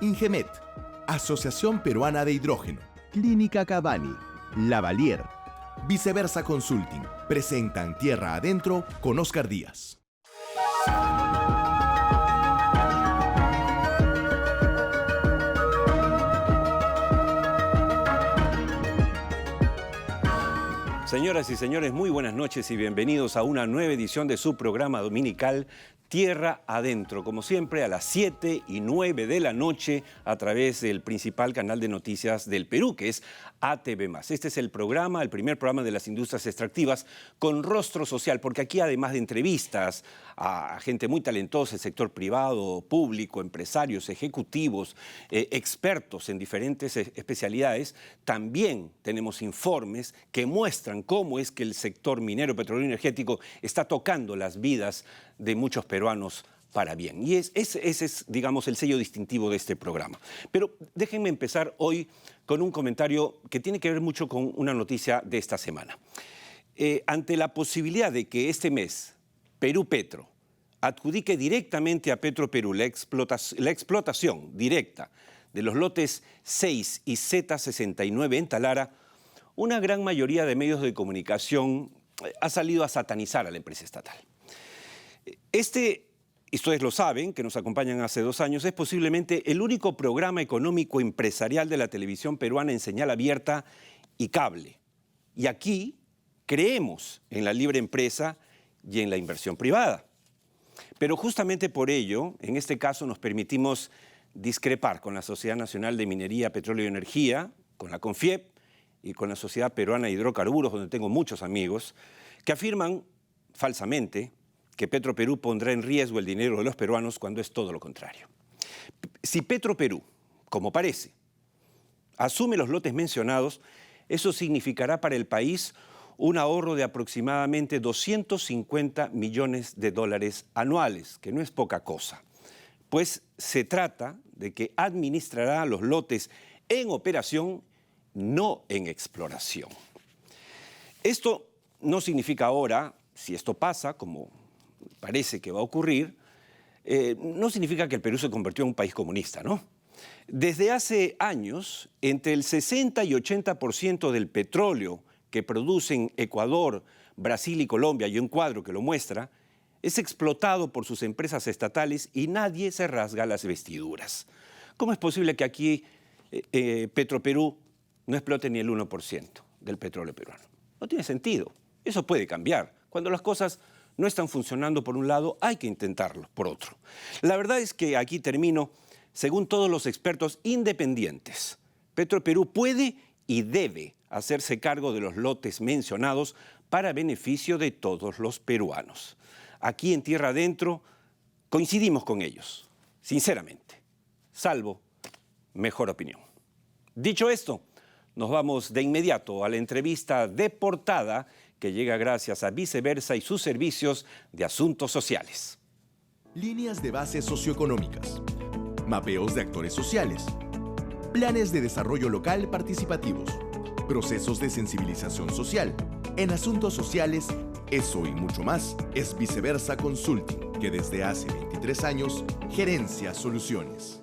Ingemet, Asociación Peruana de Hidrógeno, Clínica Cavani, Lavalier, Viceversa Consulting, presentan Tierra Adentro con Oscar Díaz. Señoras y señores, muy buenas noches y bienvenidos a una nueva edición de su programa dominical Tierra Adentro, como siempre a las 7 y 9 de la noche a través del principal canal de noticias del Perú, que es ATV+. Este es el programa, el primer programa de las industrias extractivas con rostro social, porque aquí además de entrevistas a gente muy talentosa, el sector privado, público, empresarios, ejecutivos, expertos en diferentes especialidades, también tenemos informes que muestran cómo es que el sector minero, petrolero y energético está tocando las vidas de muchos peruanos para bien. Y ese es, digamos, el sello distintivo de este programa. Pero déjenme empezar hoy con un comentario que tiene que ver mucho con una noticia de esta semana. Ante la posibilidad de que este mes Perú Petro adjudique directamente a Petroperú la explotación directa de los lotes 6 y Z69 en Talara, una gran mayoría de medios de comunicación ha salido a satanizar a la empresa estatal. Ustedes lo saben, que nos acompañan hace 2 años, es posiblemente el único programa económico empresarial de la televisión peruana en señal abierta y cable. Y aquí creemos en la libre empresa y en la inversión privada. Pero justamente por ello, en este caso nos permitimos discrepar con la Sociedad Nacional de Minería, Petróleo y Energía, con la CONFIEP y con la Sociedad Peruana de Hidrocarburos, donde tengo muchos amigos, que afirman falsamente que Petroperú pondrá en riesgo el dinero de los peruanos cuando es todo lo contrario. Si Petroperú, como parece, asume los lotes mencionados, eso significará para el país un ahorro de aproximadamente 250 millones de dólares anuales, que no es poca cosa, pues se trata de que administrará los lotes en operación, no en exploración. Esto no significa ahora, si esto pasa, como parece que va a ocurrir, no significa que el Perú se convirtió en un país comunista, ¿no? Desde hace años, entre el 60 y 80% del petróleo que producen Ecuador, Brasil y Colombia, y un cuadro que lo muestra, es explotado por sus empresas estatales y nadie se rasga las vestiduras. ¿Cómo es posible que aquí Petroperú no explote ni el 1% del petróleo peruano? No tiene sentido. Eso puede cambiar. Cuando las cosas no están funcionando por un lado, hay que intentarlo por otro. La verdad es que aquí termino, según todos los expertos independientes, Petroperú puede y debe hacerse cargo de los lotes mencionados para beneficio de todos los peruanos. Aquí en Tierra Adentro coincidimos con ellos, sinceramente, salvo mejor opinión. Dicho esto, nos vamos de inmediato a la entrevista de portada que llega gracias a Viceversa y sus servicios de asuntos sociales. Líneas de base socioeconómicas, mapeos de actores sociales, planes de desarrollo local participativos, procesos de sensibilización social. En asuntos sociales, eso y mucho más es Viceversa Consulting, que desde hace 23 años gerencia soluciones.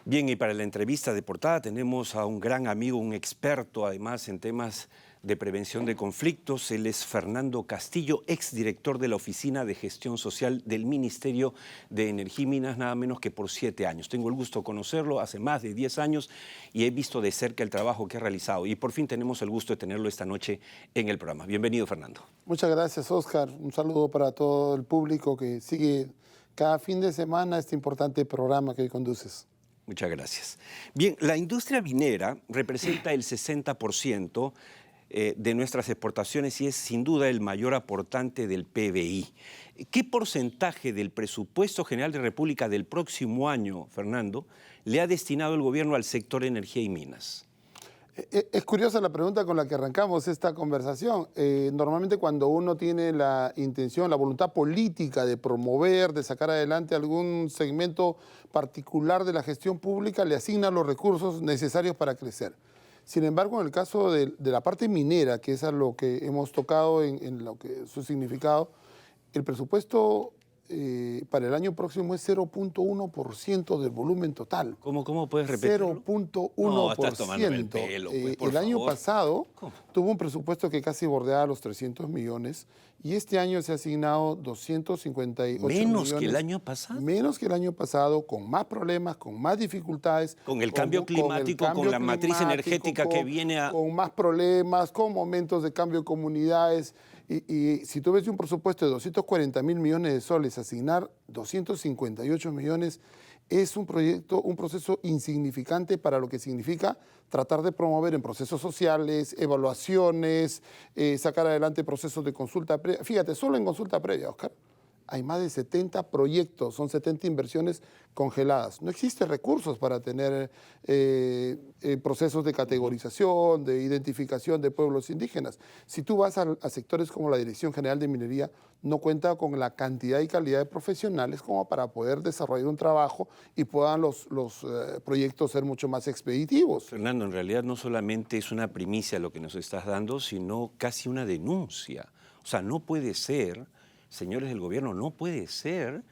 Bien, y para la entrevista de portada tenemos a un gran amigo, un experto además en temas de prevención de conflictos. Él es Fernando Castillo, exdirector de la Oficina de Gestión Social del Ministerio de Energía y Minas, nada menos que por 7 años. Tengo el gusto de conocerlo hace más de 10 años y he visto de cerca el trabajo que ha realizado. Y por fin tenemos el gusto de tenerlo esta noche en el programa. Bienvenido, Fernando. Muchas gracias, Oscar. Un saludo para todo el público que sigue cada fin de semana este importante programa que hoy conduces. Muchas gracias. Bien, la industria minera representa el 60% de nuestras exportaciones y es sin duda el mayor aportante del PBI. ¿Qué porcentaje del presupuesto general de República del próximo año, Fernando, le ha destinado el gobierno al sector energía y minas? Es curiosa la pregunta con la que arrancamos esta conversación. Normalmente cuando uno tiene la intención, la voluntad política de promover, de sacar adelante algún segmento particular de la gestión pública, le asigna los recursos necesarios para crecer. Sin embargo, en el caso de la parte minera, que es a lo que hemos tocado en lo que su significado, el presupuesto para el año próximo es 0.1% del volumen total. ¿Cómo puedes repetirlo? 0.1%. No, estás tomando el pelo, pues, por el año favor. pasado ¿Cómo? tuvo un presupuesto que casi bordeaba los 300 millones y este año se ha asignado 258 millones. ¿Menos que el año pasado? Menos que el año pasado, con más problemas, con más dificultades. Con el cambio climático, con la matriz energética que viene a... Con más problemas, con momentos de cambio de comunidades. Y si tú ves un presupuesto de 240 mil millones de soles, asignar 258 millones es un proceso insignificante para lo que significa tratar de promover en procesos sociales, evaluaciones, sacar adelante procesos de consulta previa. Fíjate, solo en consulta previa, Oscar, hay más de 70 proyectos, son 70 inversiones congeladas. No existen recursos para tener procesos de categorización, de identificación de pueblos indígenas. Si tú vas a sectores como la Dirección General de Minería, no cuenta con la cantidad y calidad de profesionales como para poder desarrollar un trabajo y puedan los proyectos ser mucho más expeditivos. Fernando, en realidad no solamente es una primicia lo que nos estás dando, sino casi una denuncia. O sea, no puede ser... Señores del gobierno, no puede ser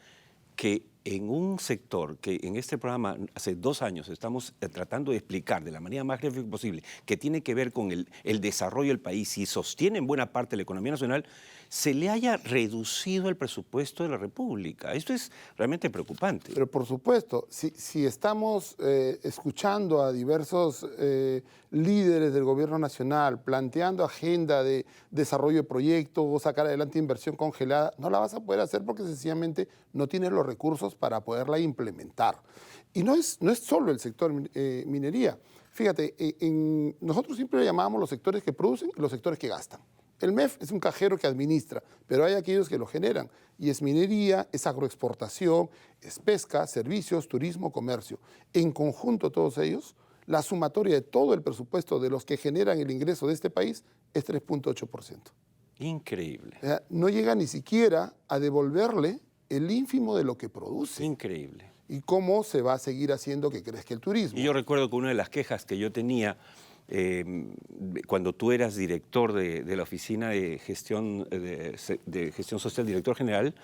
que en un sector que en este programa hace 2 años estamos tratando de explicar de la manera más gráfica posible, que tiene que ver con el desarrollo del país y sostiene en buena parte la economía nacional, se le haya reducido el presupuesto de la República. Esto es realmente preocupante. Pero por supuesto, si estamos escuchando a diversos líderes del gobierno nacional planteando agenda de desarrollo de proyectos, sacar adelante inversión congelada, no la vas a poder hacer porque sencillamente no tienes los recursos para poderla implementar. Y no es solo el sector minería. Fíjate, nosotros siempre le llamábamos los sectores que producen y los sectores que gastan. El MEF es un cajero que administra, pero hay aquellos que lo generan. Y es minería, es agroexportación, es pesca, servicios, turismo, comercio. En conjunto todos ellos, la sumatoria de todo el presupuesto de los que generan el ingreso de este país es 3.8%. Increíble. O sea, no llega ni siquiera a devolverle el ínfimo de lo que produce. Increíble. ¿Y cómo se va a seguir haciendo que crezca el turismo? Y yo recuerdo que una de las quejas que yo tenía cuando tú eras director de la Oficina de Gestión Social, director general,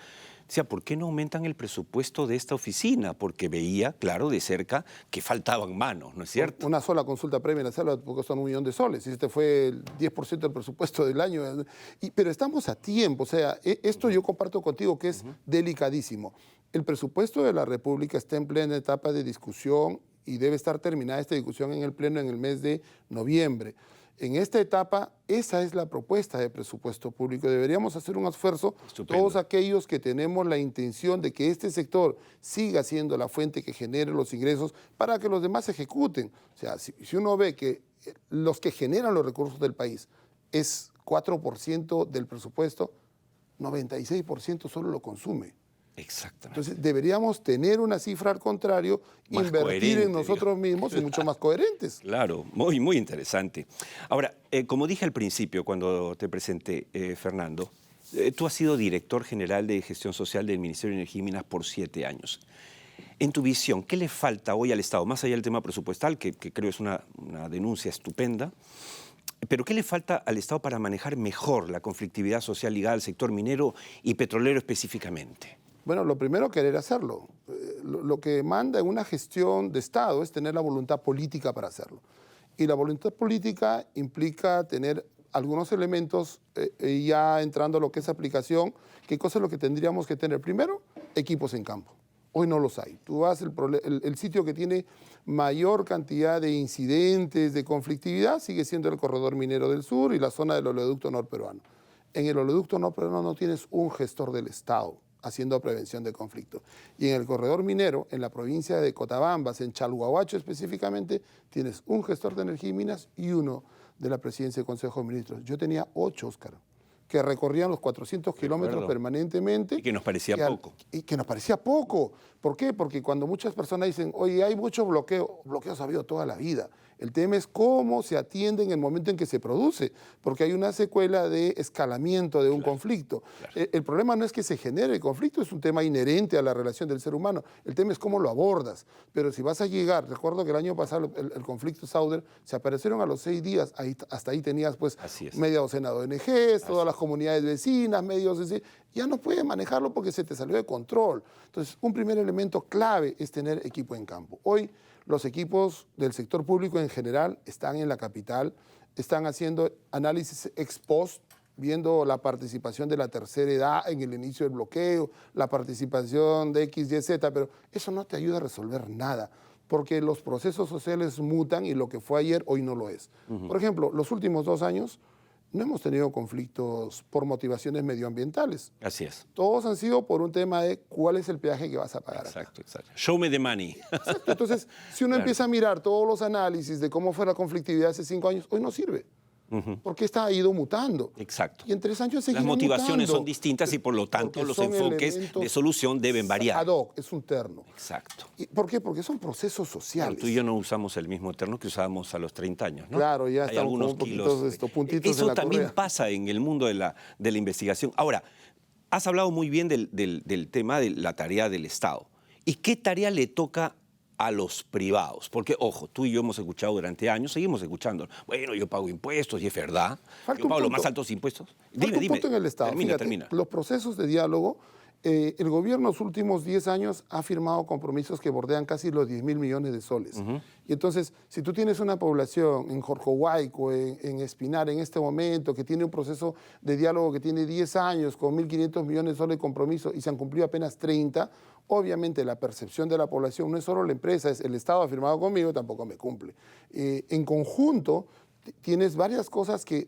decía, ¿por qué no aumentan el presupuesto de esta oficina? Porque veía, claro, de cerca que faltaban manos, ¿no es cierto? Una sola consulta previa en la selva costó 1 millón de soles. Y este fue el 10% del presupuesto del año. Pero estamos a tiempo. O sea, esto yo comparto contigo que es delicadísimo. El presupuesto de la República está en plena etapa de discusión y debe estar terminada esta discusión en el Pleno en el mes de noviembre. En esta etapa, esa es la propuesta de presupuesto público. Deberíamos hacer un esfuerzo, Estupendo. todos aquellos que tenemos la intención de que este sector siga siendo la fuente que genere los ingresos para que los demás ejecuten. O sea, si uno ve que los que generan los recursos del país es 4% del presupuesto, 96% solo lo consume. Exactamente. Entonces, deberíamos tener una cifra al contrario, Más invertir coherente, en nosotros mismos y mucho más coherentes. Claro, muy, muy interesante. Ahora, como dije al principio cuando te presenté, Fernando, tú has sido director general de Gestión Social del Ministerio de Energía y Minas por 7 años. En tu visión, ¿qué le falta hoy al Estado? Más allá del tema presupuestal, que creo es una denuncia estupenda, pero ¿qué le falta al Estado para manejar mejor la conflictividad social ligada al sector minero y petrolero específicamente? Bueno, lo primero, querer hacerlo. Lo que manda en una gestión de Estado es tener la voluntad política para hacerlo. Y la voluntad política implica tener algunos elementos, ya entrando a lo que es aplicación, ¿qué cosa es lo que tendríamos que tener? Primero, equipos en campo. Hoy no los hay. Tú vas, el sitio que tiene mayor cantidad de incidentes, de conflictividad, sigue siendo el corredor minero del sur y la zona del oleoducto norperuano. En el oleoducto norperuano no tienes un gestor del Estado haciendo prevención de conflicto. Y en el corredor minero, en la provincia de Cotabambas, en Chalhuahuacho específicamente, tienes un gestor de energía y minas y uno de la presidencia del Consejo de Ministros. Yo tenía 8, Óscar, que recorrían los 400 kilómetros permanentemente. Y que nos parecía poco. Y que nos parecía poco. ¿Por qué? Porque cuando muchas personas dicen, oye, hay mucho bloqueo, bloqueos ha habido toda la vida. El tema es cómo se atiende en el momento en que se produce, porque hay una secuela de escalamiento de un conflicto. El problema no es que se genere el conflicto, es un tema inherente a la relación del ser humano. El tema es cómo lo abordas. Pero si vas a llegar, recuerdo que el año pasado el conflicto Sauder se aparecieron a los 6 días, hasta ahí tenías pues media docena de ONGs, todas las comunidades vecinas, medios, ya no puedes manejarlo porque se te salió de control. Entonces, un primer elemento clave es tener equipo en campo. Hoy, los equipos del sector público en general están en la capital, están haciendo análisis ex post, viendo la participación de la tercera edad en el inicio del bloqueo, la participación de X, Y, Z, pero eso no te ayuda a resolver nada, porque los procesos sociales mutan y lo que fue ayer hoy no lo es. Por ejemplo, los últimos 2 años no hemos tenido conflictos por motivaciones medioambientales. Así es. Todos han sido por un tema de cuál es el peaje que vas a pagar. Exacto, exacto. Show me the money. Exacto. Entonces, si uno empieza a mirar todos los análisis de cómo fue la conflictividad hace 5 años, hoy no sirve. Porque ha ido mutando. Exacto. Y en 3 años seguirá Las motivaciones mutando. son distintas y por lo tanto Porque los son enfoques de solución deben variar. Ad hoc, es un terno. Exacto. ¿Y por qué? Porque son procesos sociales. Pero tú y yo no usamos el mismo terno que usábamos a los 30 años, ¿no? Claro, ya hay estamos algunos con kilos. puntitos Eso en la también correa. pasa en el mundo de la investigación. Ahora, has hablado muy bien del tema de la tarea del Estado. ¿Y qué tarea le toca a los privados? Porque, ojo, tú y yo hemos escuchado durante años, seguimos escuchando, bueno, yo pago impuestos y es verdad, Falta yo un pago los punto. más altos impuestos. Falta un punto en el Estado. Fíjate, Termina. Los procesos de diálogo, el gobierno en los últimos 10 años ha firmado compromisos que bordean casi los 10.000 millones de soles. Y entonces, si tú tienes una población en Jorjohuayco, en Espinar, en este momento, que tiene un proceso de diálogo que tiene 10 años, con 1.500 millones de soles de compromiso, y se han cumplido apenas 30, obviamente la percepción de la población no es solo la empresa, es el Estado ha firmado conmigo, tampoco me cumple. En conjunto, tienes varias cosas que,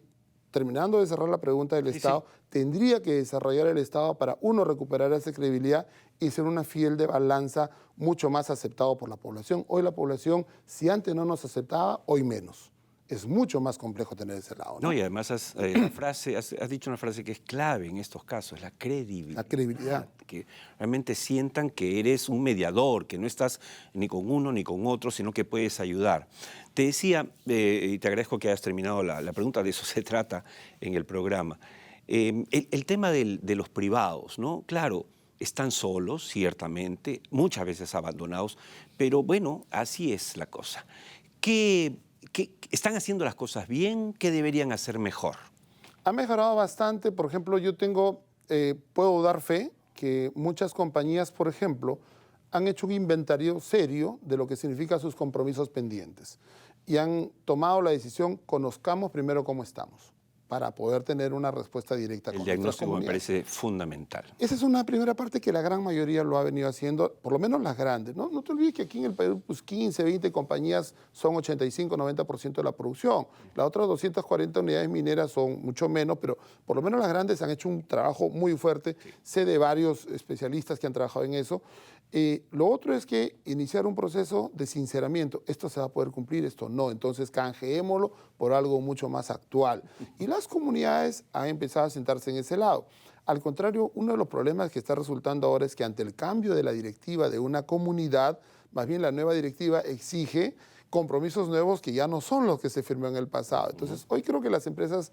terminando de cerrar la pregunta del Estado, tendría que desarrollar el Estado para, uno, recuperar esa credibilidad y ser una fiel de balanza mucho más aceptado por la población. Hoy la población, si antes no nos aceptaba, hoy menos. Es mucho más complejo tener ese lado, ¿no? No, y además has dicho una frase que es clave en estos casos, la credibilidad. La credibilidad. Que realmente sientan que eres un mediador, que no estás ni con uno ni con otro, sino que puedes ayudar. Te decía, y te agradezco que hayas terminado la pregunta, de eso se trata en el programa, el tema de los privados, ¿no? Claro, están solos, ciertamente, muchas veces abandonados, pero bueno, así es la cosa. ¿Qué están haciendo las cosas bien? ¿Qué deberían hacer mejor? Ha mejorado bastante. Por ejemplo, yo puedo dar fe que muchas compañías, por ejemplo, han hecho un inventario serio de lo que significa sus compromisos pendientes y han tomado la decisión, conozcamos primero cómo estamos, para poder tener una respuesta directa con El nuestras diagnóstico me comunidades. parece fundamental. Esa es una primera parte que la gran mayoría lo ha venido haciendo, por lo menos las grandes, ¿no? No te olvides que aquí en el Perú, pues 15, 20 compañías son 85, 90% de la producción. Las otras 240 unidades mineras son mucho menos, pero por lo menos las grandes han hecho un trabajo muy fuerte. Sé de varios especialistas que han trabajado en eso. Lo otro es que iniciar un proceso de sinceramiento. Esto se va a poder cumplir, esto no. Entonces canjeémoslo por algo mucho más actual. Y las comunidades han empezado a sentarse en ese lado. Al contrario, uno de los problemas que está resultando ahora es que ante el cambio de la directiva de una comunidad, más bien la nueva directiva exige compromisos nuevos que ya no son los que se firmó en el pasado. Entonces, hoy creo que las empresas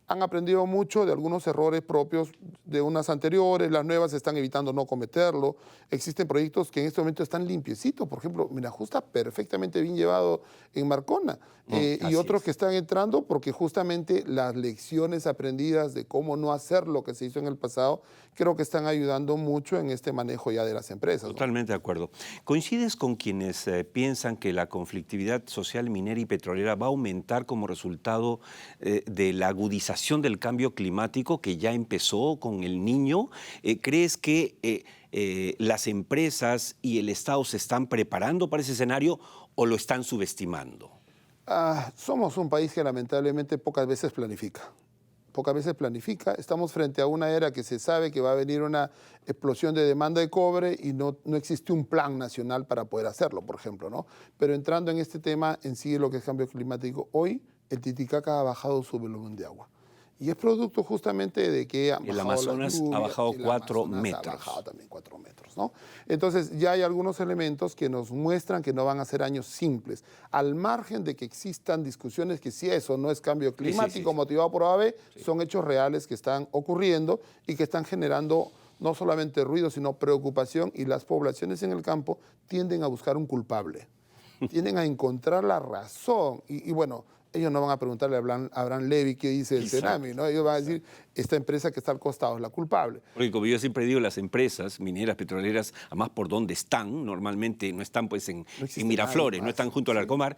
han aprendido mucho de algunos errores propios de unas anteriores, las nuevas están evitando no cometerlo. Existen proyectos que en este momento están limpiecitos. Por ejemplo, Minajusta perfectamente bien llevado en Marcona. Y otros que están entrando porque justamente las lecciones aprendidas de cómo no hacer lo que se hizo en el pasado, creo que están ayudando mucho en este manejo ya de las empresas, ¿no? Totalmente de acuerdo. ¿Coincides con quienes piensan que la conflictividad social minera y petrolera va a aumentar como resultado de la agudización del cambio climático que ya empezó con el Niño? ¿Crees que las empresas y el Estado se están preparando para ese escenario o lo están subestimando? Somos un país que lamentablemente pocas veces planifica. Estamos frente a una era que se sabe que va a venir una explosión de demanda de cobre y no existe un plan nacional para poder hacerlo, por ejemplo, ¿no? Pero entrando en este tema en sí, lo que es cambio climático, hoy el Titicaca ha bajado su volumen de agua. Y es producto justamente de que el Amazonas ha bajado 4 metros. Ha bajado también 4 metros, ¿no? Entonces ya hay algunos elementos que nos muestran que no van a ser años simples. Al margen de que existan discusiones que si eso no es cambio climático motivado por OAB, son hechos reales que están ocurriendo y que están generando no solamente ruido, sino preocupación, y las poblaciones en el campo tienden a buscar un culpable, tienden a encontrar la razón. Y bueno, ellos no van a preguntarle a Abraham Levy qué dice el Senami, ¿no? Ellos van a decir, esta empresa que está al costado es la culpable. Porque como yo siempre digo, las empresas mineras, petroleras, además por donde están, normalmente no están pues en Miraflores, no están junto al Arcomar,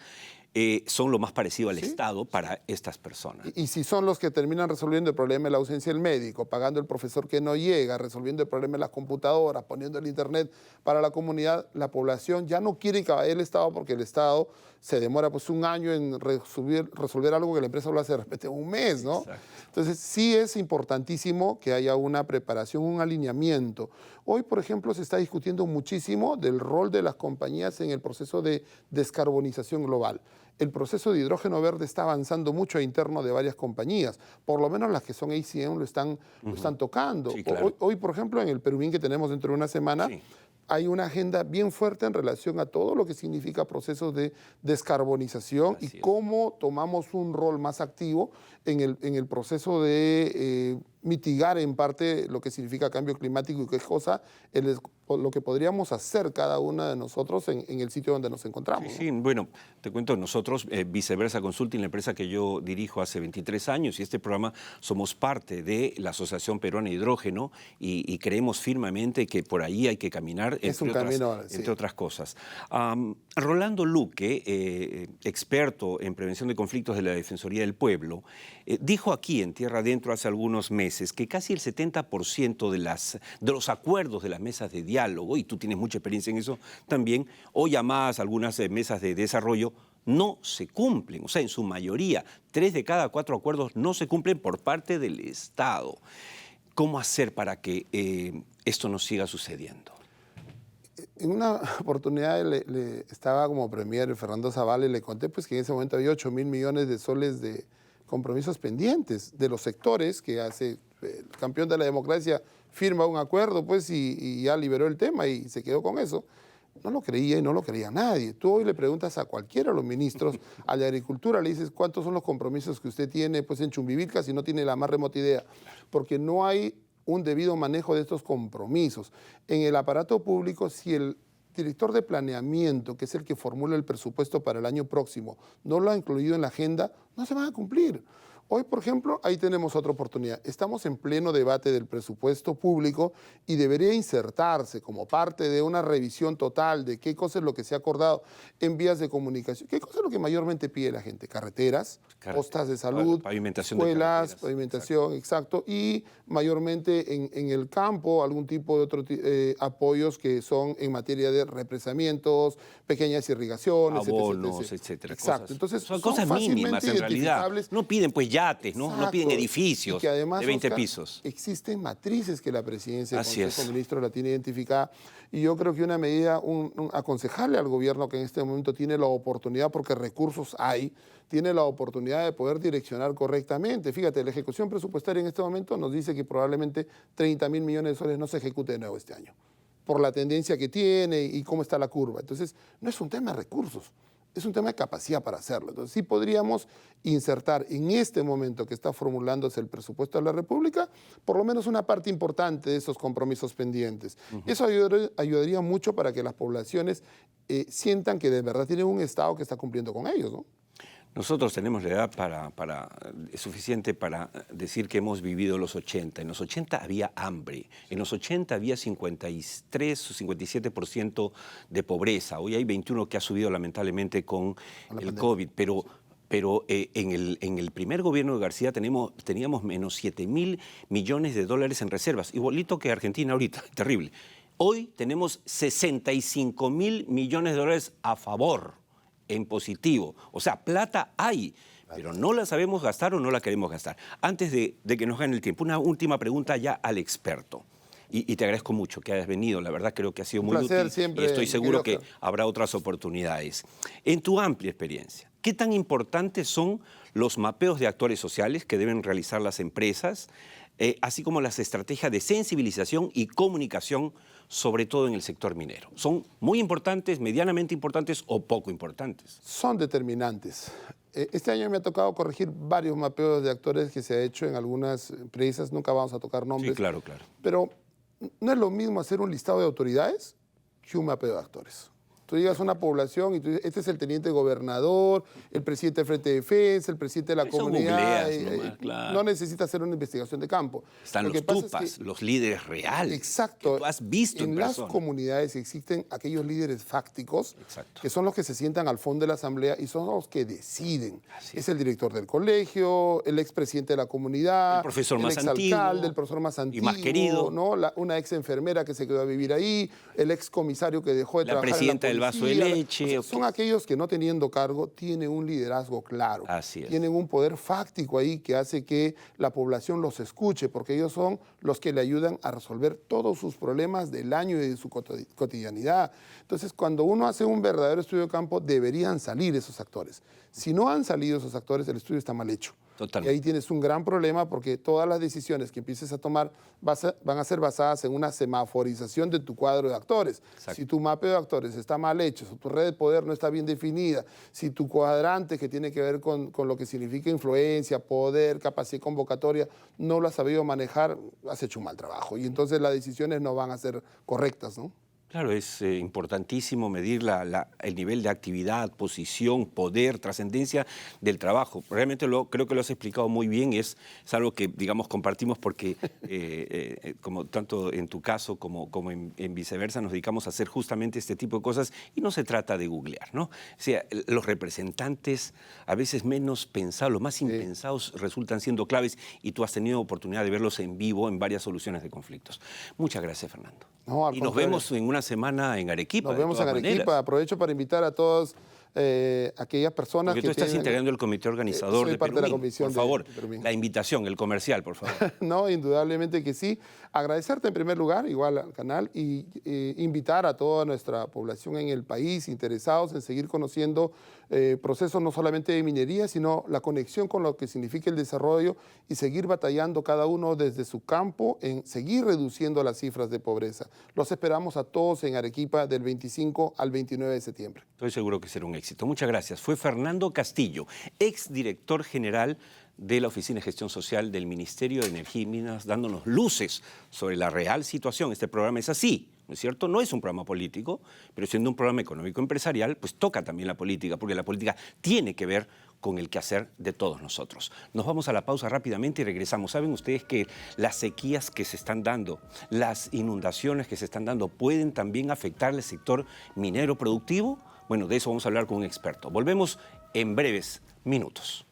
son lo más parecido al Estado para estas personas. Y si son los que terminan resolviendo el problema de la ausencia del médico, pagando el profesor que no llega, resolviendo el problema de las computadoras, poniendo el internet para la comunidad, la población ya no quiere que vaya el Estado, porque el Estado se demora pues un año en resolver algo que la empresa lo hace de repente en un mes, ¿no? Exacto. Entonces sí es importantísimo que haya una preparación, un alineamiento. Hoy, por ejemplo, se está discutiendo muchísimo del rol de las compañías en el proceso de descarbonización global. El proceso de hidrógeno verde está avanzando mucho a interno de varias compañías, por lo menos las que son ACM lo están tocando. Sí, claro. Hoy, por ejemplo, en el Perumín que tenemos dentro de una semana, hay una agenda bien fuerte en relación a todo lo que significa procesos de descarbonización y cómo tomamos un rol más activo en el proceso de mitigar en parte lo que significa cambio climático y qué cosa lo que podríamos hacer cada una de nosotros en el sitio donde nos encontramos. Sí, ¿no? Bueno, te cuento, nosotros, Viceversa Consulting, la empresa que yo dirijo hace 23 años, y este programa somos parte de la Asociación Peruana de Hidrógeno y creemos firmemente que por ahí hay que caminar, entre otras cosas. Rolando Luque, experto en prevención de conflictos de la Defensoría del Pueblo, dijo aquí en Tierra Adentro hace algunos meses que casi el 70% de los acuerdos de las mesas de diálogo, y tú tienes mucha experiencia en eso también, o llamadas algunas mesas de desarrollo, no se cumplen. O sea, en su mayoría, 3 de cada 4 acuerdos no se cumplen por parte del Estado. ¿Cómo hacer para que esto no siga sucediendo? En una oportunidad estaba como premier Fernando Zavala y le conté pues, que en ese momento había 8.000 millones de soles de compromisos pendientes de los sectores que hace el campeón de la democracia firma un acuerdo pues, y ya liberó el tema y se quedó con eso. No lo creía y no lo creía nadie. Tú hoy le preguntas a cualquiera de los ministros, a la agricultura, le dices cuántos son los compromisos que usted tiene pues, en Chumbivilca, si no tiene la más remota idea, porque no hay un debido manejo de estos compromisos. En el aparato público, si el director de planeamiento, que es el que formula el presupuesto para el año próximo, no lo ha incluido en la agenda, no se van a cumplir. Hoy, por ejemplo, ahí tenemos otra oportunidad. Estamos en pleno debate del presupuesto público y debería insertarse como parte de una revisión total de qué cosa es lo que se ha acordado en vías de comunicación, qué cosa es lo que mayormente pide la gente, carreteras, postas de salud, pavimentación escuelas, pavimentación, exacto, y mayormente en el campo algún tipo de otros apoyos que son en materia de represamientos, pequeñas irrigaciones, abonos, etcétera. Exacto. Entonces, son cosas mínimas en realidad. No piden pues yates, ¿no? No piden edificios que además, de 20 Oscar, pisos. Existen matrices que la presidencia del Consejo de Ministros la tiene identificada y yo creo que una medida, aconsejarle al gobierno que en este momento tiene la oportunidad, porque recursos hay, tiene la oportunidad de poder direccionar correctamente. Fíjate, la ejecución presupuestaria en este momento nos dice que probablemente 30.000 millones de soles no se ejecute de nuevo este año, por la tendencia que tiene y cómo está la curva. Entonces, no es un tema de recursos, es un tema de capacidad para hacerlo. Entonces, sí podríamos insertar en este momento que está formulándose el presupuesto de la República, por lo menos una parte importante de esos compromisos pendientes. Eso ayudaría mucho para que las poblaciones sientan que de verdad tienen un Estado que está cumpliendo con ellos, ¿no? Nosotros tenemos la edad suficiente para decir que hemos vivido los 80. En los 80 había hambre, en los 80 había 53 o 57% de pobreza. Hoy hay 21 que ha subido lamentablemente con el COVID, pero en el primer gobierno de García teníamos menos 7.000 millones de dólares en reservas, igualito que Argentina ahorita, terrible. Hoy tenemos 65.000 millones de dólares a favor, en positivo. O sea, plata hay, pero no la sabemos gastar o no la queremos gastar. Antes de que nos gane el tiempo, una última pregunta ya al experto. Y te agradezco mucho que hayas venido. La verdad creo que ha sido muy útil siempre, y estoy seguro que habrá otras oportunidades. En tu amplia experiencia, ¿Qué tan importantes son los mapeos de actores sociales que deben realizar las empresas, así como las estrategias de sensibilización y comunicación, sobre todo en el sector minero? ¿Son muy importantes, medianamente importantes o poco importantes? Son determinantes. Este año me ha tocado corregir varios mapeos de actores que se ha hecho en algunas empresas. Nunca vamos a tocar nombres. Sí, claro, claro. Pero no es lo mismo hacer un listado de autoridades que un mapeo de actores. Tú llegas a una población y tú dices, este es el teniente gobernador, el presidente del Frente de Defensa, el presidente de la Eso comunidad. googleas nomás, claro. No necesitas hacer una investigación de campo. Están Lo que los pasa es tupas, que- los líderes reales. Exacto. Que tú has visto en las persona. comunidades existen aquellos líderes fácticos, Exacto. que son los que se sientan al fondo de la asamblea y son los que deciden. Así Es el director del colegio, el expresidente de la comunidad, El profesor más exalcalde, antiguo el profesor más y antiguo, más querido. ¿no? Una ex enfermera que se quedó a vivir ahí, el ex comisario que dejó de La trabajar presidenta en del la vaso de policía. leche. Son aquellos que no teniendo cargo tienen un liderazgo claro. Así es. Tienen un poder fáctico ahí que hace que la población los escuche, porque ellos son los que le ayudan a resolver todos sus problemas del año y de su cotidianidad. Entonces, cuando uno hace un verdadero estudio de campo, deberían salir esos actores. Si no han salido esos actores, el estudio está mal hecho. Totalmente. Y ahí tienes un gran problema porque todas las decisiones que empieces a tomar van a ser basadas en una semaforización de tu cuadro de actores. Exacto. Si tu mapeo de actores está mal hecho, si tu red de poder no está bien definida, si tu cuadrante que tiene que ver con lo que significa influencia, poder, capacidad convocatoria, no lo has sabido manejar, has hecho un mal trabajo. Y entonces las decisiones no van a ser correctas, ¿no? Claro, es importantísimo medir el nivel de actividad, posición, poder, trascendencia del trabajo. Realmente creo que lo has explicado muy bien. Es algo que, digamos, compartimos porque, como tanto en tu caso como en viceversa, nos dedicamos a hacer justamente este tipo de cosas y no se trata de googlear, ¿no? O sea, los representantes a veces menos pensados, los más impensados resultan siendo claves y tú has tenido oportunidad de verlos en vivo en varias soluciones de conflictos. Muchas gracias, Fernando. No, al Y nos contrario. vemos en una semana en Arequipa. Nos vemos en todas Arequipa. maneras. Aprovecho para invitar a todas aquellas personas Porque que tú estás tienen- integrando el comité organizador soy de parte de la Perumín. comisión Por de favor, Perumín. la invitación, el comercial, por favor. No, indudablemente que sí. Agradecerte en primer lugar, igual al canal, y invitar a toda nuestra población en el país interesados en seguir conociendo procesos no solamente de minería, sino la conexión con lo que significa el desarrollo y seguir batallando cada uno desde su campo en seguir reduciendo las cifras de pobreza. Los esperamos a todos en Arequipa del 25 al 29 de septiembre. Estoy seguro que será un éxito. Muchas gracias. Fue Fernando Castillo, exdirector general de la Oficina de Gestión Social del Ministerio de Energía y Minas, dándonos luces sobre la real situación. Este programa es así, ¿no es cierto? No es un programa político, pero siendo un programa económico-empresarial, pues toca también la política, porque la política tiene que ver con el quehacer de todos nosotros. Nos vamos a la pausa rápidamente y regresamos. ¿Saben ustedes que las sequías que se están dando, las inundaciones que se están dando, pueden también afectar al sector minero productivo? Bueno, de eso vamos a hablar con un experto. Volvemos en breves minutos.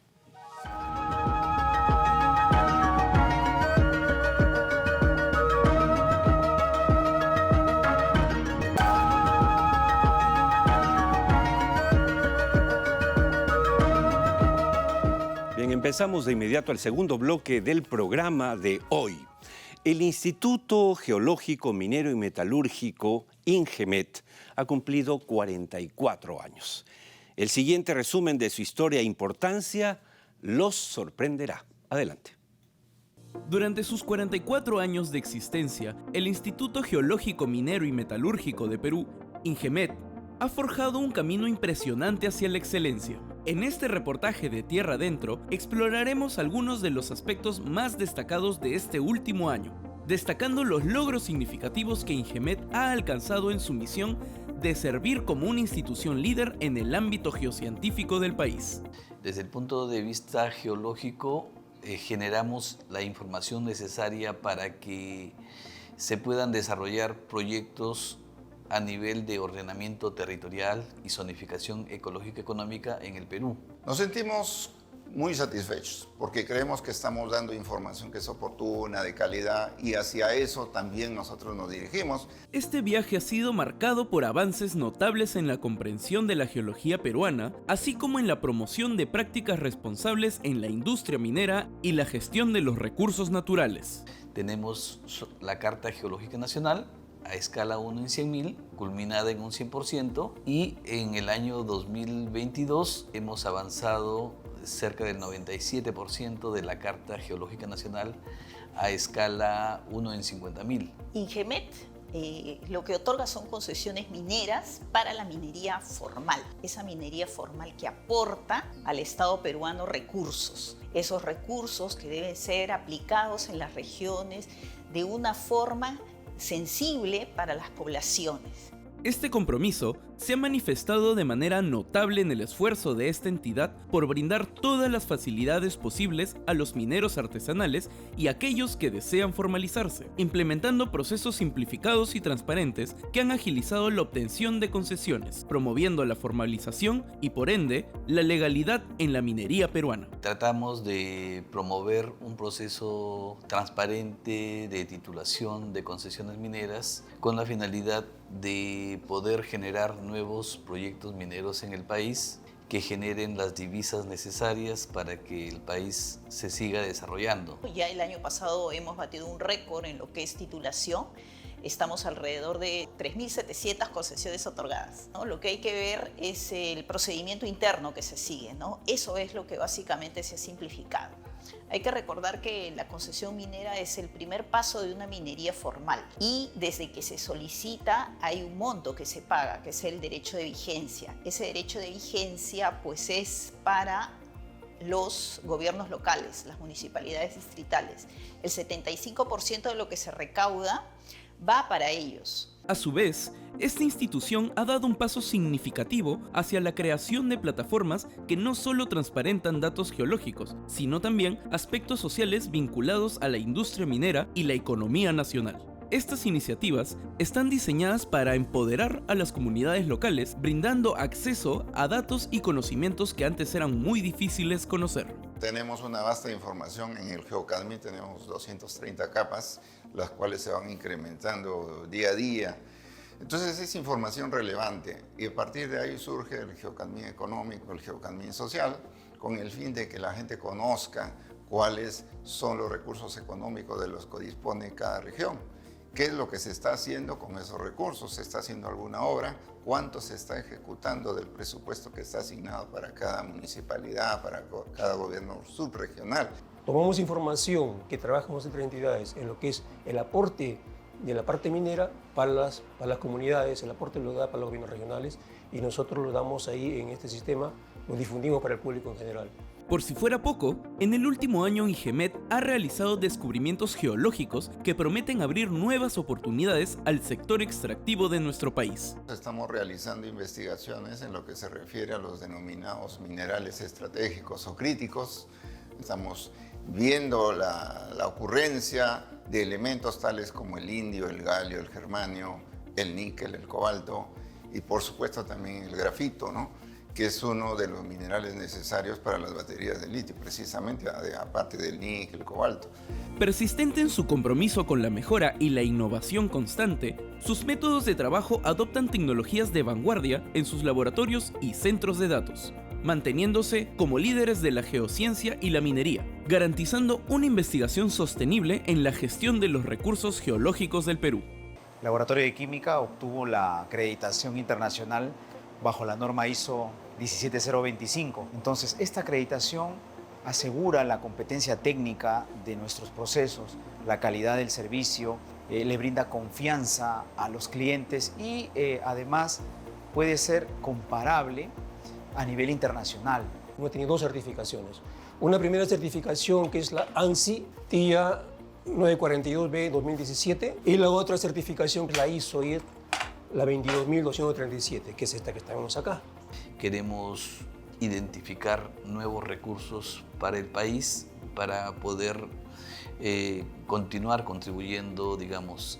Bien, empezamos de inmediato al segundo bloque del programa de hoy. El Instituto Geológico, Minero y Metalúrgico, INGEMET, ha cumplido 44 años. El siguiente resumen de su historia e importancia los sorprenderá. Adelante. Durante sus 44 años de existencia, el Instituto Geológico, Minero y Metalúrgico de Perú, INGEMET, ha forjado un camino impresionante hacia la excelencia. En este reportaje de Tierra Adentro, exploraremos algunos de los aspectos más destacados de este último año, destacando los logros significativos que INGEMET ha alcanzado en su misión de servir como una institución líder en el ámbito geocientífico del país. Desde el punto de vista geológico, generamos la información necesaria para que se puedan desarrollar proyectos a nivel de ordenamiento territorial y zonificación ecológica económica en el Perú. Nos sentimos muy satisfechos porque creemos que estamos dando información que es oportuna, de calidad, y hacia eso también nosotros nos dirigimos. Este viaje ha sido marcado por avances notables en la comprensión de la geología peruana, así como en la promoción de prácticas responsables en la industria minera y la gestión de los recursos naturales. Tenemos la Carta Geológica Nacional, a escala 1 en 100.000, culminada en un 100%, y en el año 2022 hemos avanzado cerca del 97% de la Carta Geológica Nacional a escala 1 en 50.000. Ingemet lo que otorga son concesiones mineras para la minería formal, esa minería formal que aporta al Estado peruano recursos, esos recursos que deben ser aplicados en las regiones de una forma sensible para las poblaciones. Este compromiso se ha manifestado de manera notable en el esfuerzo de esta entidad por brindar todas las facilidades posibles a los mineros artesanales y aquellos que desean formalizarse, implementando procesos simplificados y transparentes que han agilizado la obtención de concesiones, promoviendo la formalización y, por ende, la legalidad en la minería peruana. Tratamos de promover un proceso transparente de titulación de concesiones mineras con la finalidad de poder generar nuevos proyectos mineros en el país que generen las divisas necesarias para que el país se siga desarrollando. Ya el año pasado hemos batido un récord en lo que es titulación. Estamos alrededor de 3.700 concesiones otorgadas, ¿no? Lo que hay que ver es el procedimiento interno que se sigue, ¿no? Eso es lo que básicamente se ha simplificado. Hay que recordar que la concesión minera es el primer paso de una minería formal y desde que se solicita hay un monto que se paga, que es el derecho de vigencia. Ese derecho de vigencia pues es para los gobiernos locales, las municipalidades distritales. El 75% de lo que se recauda va para ellos. A su vez, esta institución ha dado un paso significativo hacia la creación de plataformas que no solo transparentan datos geológicos, sino también aspectos sociales vinculados a la industria minera y la economía nacional. Estas iniciativas están diseñadas para empoderar a las comunidades locales, brindando acceso a datos y conocimientos que antes eran muy difíciles conocer. Tenemos una vasta información en el GeoCadMIN, tenemos 230 capas, las cuales se van incrementando día a día. Entonces es información relevante y a partir de ahí surge el GeoCadMIN económico, el GeoCadMIn social, con el fin de que la gente conozca cuáles son los recursos económicos de los que dispone cada región. ¿Qué es lo que se está haciendo con esos recursos? ¿Se está haciendo alguna obra? ¿Cuánto se está ejecutando del presupuesto que está asignado para cada municipalidad, para cada gobierno subregional? Tomamos información que trabajamos entre entidades en lo que es el aporte de la parte minera para las comunidades, el aporte lo da para los gobiernos regionales y nosotros lo damos ahí en este sistema, lo difundimos para el público en general. Por si fuera poco, en el último año Ingemet ha realizado descubrimientos geológicos que prometen abrir nuevas oportunidades al sector extractivo de nuestro país. Estamos realizando investigaciones en lo que se refiere a los denominados minerales estratégicos o críticos. Estamos viendo la ocurrencia de elementos tales como el indio, el galio, el germanio, el níquel, el cobalto y por supuesto también el grafito, ¿no?, que es uno de los minerales necesarios para las baterías de litio, precisamente, aparte del níquel, el cobalto. Persistente en su compromiso con la mejora y la innovación constante, sus métodos de trabajo adoptan tecnologías de vanguardia en sus laboratorios y centros de datos, manteniéndose como líderes de la geociencia y la minería, garantizando una investigación sostenible en la gestión de los recursos geológicos del Perú. El Laboratorio de Química obtuvo la acreditación internacional bajo la norma ISO 17025. Entonces, esta acreditación asegura la competencia técnica de nuestros procesos, la calidad del servicio, le brinda confianza a los clientes y además puede ser comparable a nivel internacional. Hemos tenido dos certificaciones. Una primera certificación que es la ANSI TIA 942B 2017 y la otra certificación que es la ISO y la 22.237, que es esta que estamos acá. Queremos identificar nuevos recursos para el país para poder continuar contribuyendo, digamos,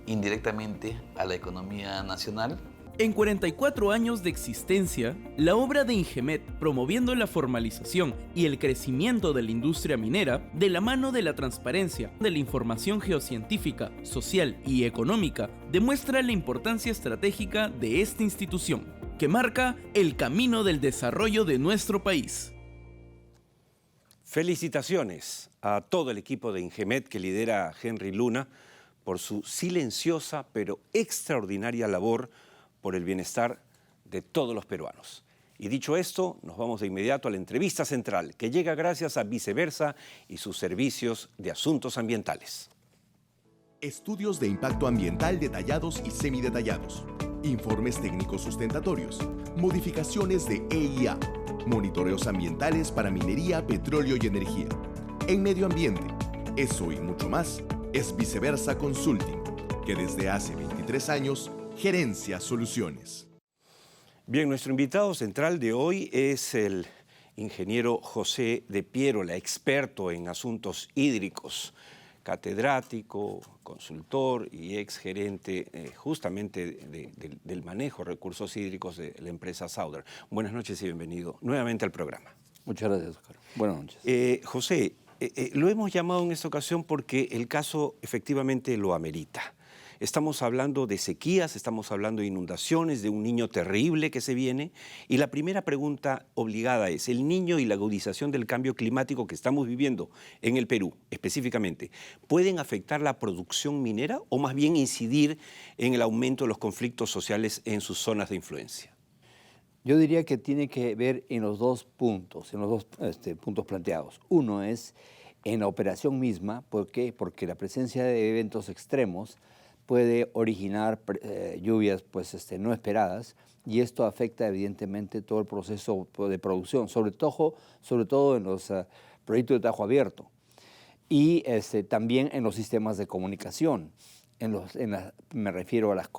indirectamente a la economía nacional. En 44 años de existencia, la obra de Ingemet, promoviendo la formalización y el crecimiento de la industria minera, de la mano de la transparencia, de la información geocientífica, social y económica, demuestra la importancia estratégica de esta institución, que marca el camino del desarrollo de nuestro país. Felicitaciones a todo el equipo de Ingemet que lidera Henry Luna por su silenciosa pero extraordinaria labor por el bienestar de todos los peruanos. Y dicho esto, nos vamos de inmediato a la entrevista central, que llega gracias a Viceversa y sus servicios de asuntos ambientales. Estudios de impacto ambiental detallados y semidetallados. Informes técnicos sustentatorios. Modificaciones de EIA. Monitoreos ambientales para minería, petróleo y energía. En medio ambiente. Eso y mucho más es Viceversa Consulting, que desde hace 23 años gerencia soluciones. Bien, nuestro invitado central de hoy es el ingeniero José de Piérola, experto en asuntos hídricos, catedrático, consultor y exgerente justamente del manejo de recursos hídricos de la empresa Sauder. Buenas noches y bienvenido nuevamente al programa. Muchas gracias, Oscar. Buenas noches. José, lo hemos llamado en esta ocasión porque el caso efectivamente lo amerita. Estamos hablando de sequías, estamos hablando de inundaciones, de un niño terrible que se viene. Y la primera pregunta obligada es, ¿el niño y la agudización del cambio climático que estamos viviendo en el Perú específicamente pueden afectar la producción minera o más bien incidir en el aumento de los conflictos sociales en sus zonas de influencia? Yo diría que tiene que ver en los dos puntos, puntos planteados. Uno es en la operación misma. ¿Por qué? Porque la presencia de eventos extremos puede originar lluvias no esperadas, y esto afecta evidentemente todo el proceso de producción, sobre todo en los proyectos de tajo abierto, y también en los sistemas de comunicación. Me refiero a las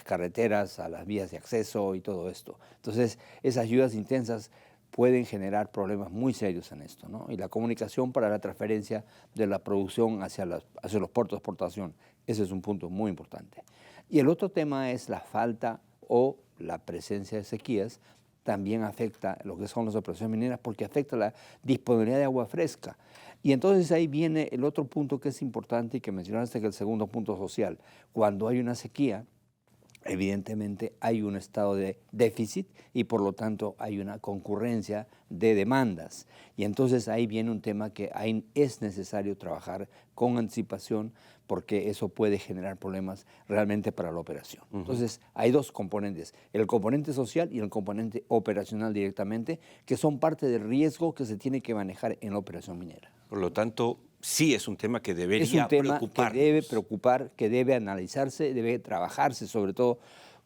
carreteras, a las vías de acceso y todo esto. Entonces, esas lluvias intensas pueden generar problemas muy serios en esto, ¿no? Y la comunicación para la transferencia de la producción hacia los puertos de exportación, ese es un punto muy importante. Y el otro tema es la falta o la presencia de sequías. También afecta lo que son las operaciones mineras, porque afecta la disponibilidad de agua fresca. Y entonces ahí viene el otro punto que es importante y que mencionaste, que es el segundo punto social. Cuando hay una sequía, evidentemente hay un estado de déficit y por lo tanto hay una concurrencia de demandas. Y entonces ahí viene un tema que es necesario trabajar con anticipación, porque eso puede generar problemas realmente para la operación. Entonces hay dos componentes, el componente social y el componente operacional directamente, que son parte del riesgo que se tiene que manejar en la operación minera. Por lo tanto, sí es un tema que debería preocuparnos. Es un tema preocuparnos. que debe preocupar, que debe analizarse, debe trabajarse sobre todo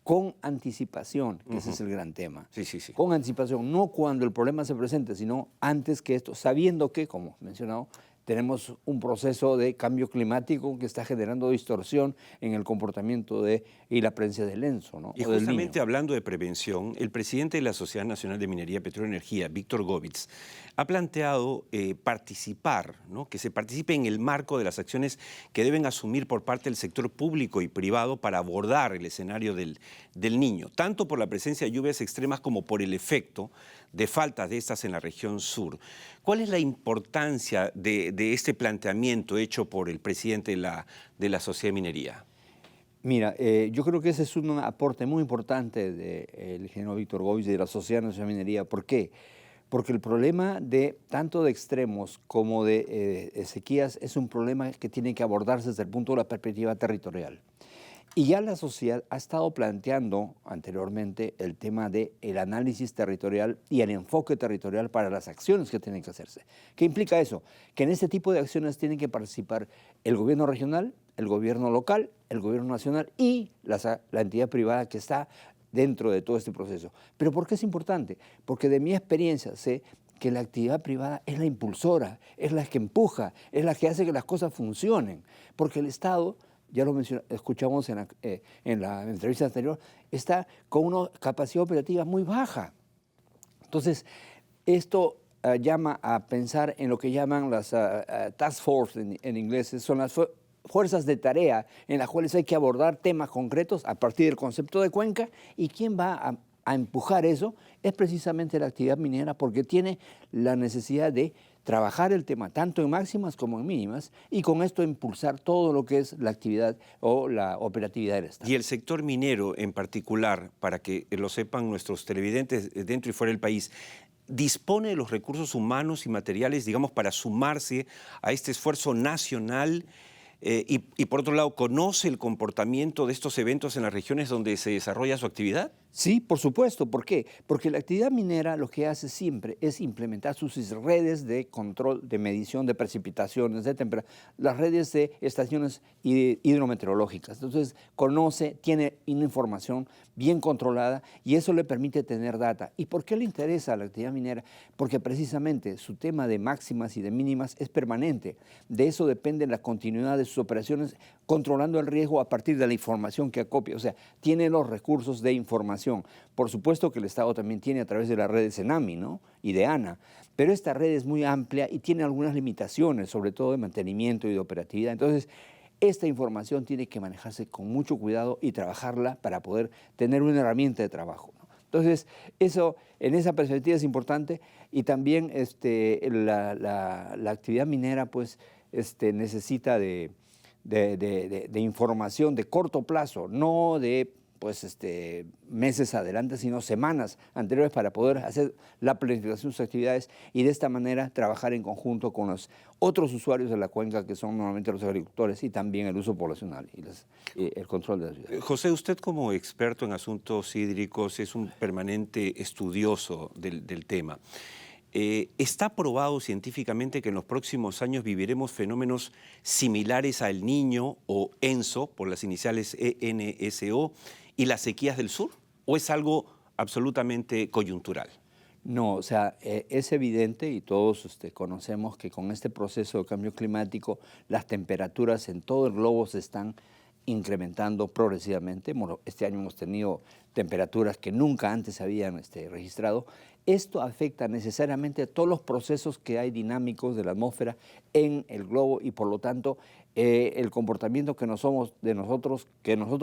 con anticipación, que ese es el gran tema. Sí. Con anticipación, no cuando el problema se presente, sino antes que esto, sabiendo que, como mencionado, tenemos un proceso de cambio climático que está generando distorsión en el comportamiento y la presencia del ENSO, ¿no? Y justamente hablando de prevención, el presidente de la Sociedad Nacional de Minería, Petróleo y Energía, Víctor Govitz, ha planteado participar, ¿no? Que se participe en el marco de las acciones que deben asumir por parte del sector público y privado para abordar el escenario del niño, tanto por la presencia de lluvias extremas como por el efecto de faltas de estas en la región sur. ¿Cuál es la importancia de este planteamiento hecho por el presidente de la Sociedad de Minería? Mira, yo creo que ese es un aporte muy importante del ingeniero Víctor Govitz y de la Sociedad Nacional de Minería. ¿Por qué? Porque el problema tanto de extremos como de sequías es un problema que tiene que abordarse desde el punto de la perspectiva territorial. Y ya la sociedad ha estado planteando anteriormente el tema del análisis territorial y el enfoque territorial para las acciones que tienen que hacerse. ¿Qué implica eso? Que en este tipo de acciones tienen que participar el gobierno regional, el gobierno local, el gobierno nacional y la entidad privada que está dentro de todo este proceso. ¿Pero por qué es importante? Porque de mi experiencia sé que la actividad privada es la impulsora, es la que empuja, es la que hace que las cosas funcionen, porque el Estado, ya lo escuchamos en la entrevista anterior, está con una capacidad operativa muy baja. Entonces, esto llama a pensar en lo que llaman las task force en inglés, son las fuerzas de tarea en las cuales hay que abordar temas concretos a partir del concepto de cuenca, y quién va a empujar eso es precisamente la actividad minera, porque tiene la necesidad de trabajar el tema tanto en máximas como en mínimas y con esto impulsar todo lo que es la actividad o la operatividad del Estado. Y el sector minero en particular, para que lo sepan nuestros televidentes dentro y fuera del país, ¿dispone de los recursos humanos y materiales, digamos, para sumarse a este esfuerzo nacional y por otro lado, ¿conoce el comportamiento de estos eventos en las regiones donde se desarrolla su actividad? Sí, por supuesto. ¿Por qué? Porque la actividad minera lo que hace siempre es implementar sus redes de control, de medición de precipitaciones, de temperatura, las redes de estaciones hidrometeorológicas. Entonces, tiene una información bien controlada y eso le permite tener data. ¿Y por qué le interesa a la actividad minera? Porque precisamente su tema de máximas y de mínimas es permanente. De eso depende la continuidad de sus operaciones, controlando el riesgo a partir de la información que acopia. O sea, tiene los recursos de información. Por supuesto que el Estado también tiene a través de la red de CENAMI, ¿no? Y de ANA, pero esta red es muy amplia y tiene algunas limitaciones, sobre todo de mantenimiento y de operatividad. Entonces, esta información tiene que manejarse con mucho cuidado y trabajarla para poder tener una herramienta de trabajo, ¿no? Entonces, eso en esa perspectiva es importante y también la actividad minera pues, necesita de información de corto plazo, no de meses adelante, sino semanas anteriores para poder hacer la planificación de sus actividades y de esta manera trabajar en conjunto con los otros usuarios de la cuenca, que son normalmente los agricultores y también el uso poblacional y el control de la ciudad. José, usted como experto en asuntos hídricos es un permanente estudioso del tema. ¿Está probado científicamente que en los próximos años viviremos fenómenos similares a El Niño o ENSO, por las iniciales ENSO, y las sequías del sur? ¿O es algo absolutamente coyuntural? No, o sea, es evidente y todos conocemos que con este proceso de cambio climático las temperaturas en todo el globo se están incrementando progresivamente. Bueno, este año hemos tenido temperaturas que nunca antes se habían registrado. Esto afecta necesariamente a todos los procesos que hay dinámicos de la atmósfera en el globo y por lo tanto el comportamiento que nosotros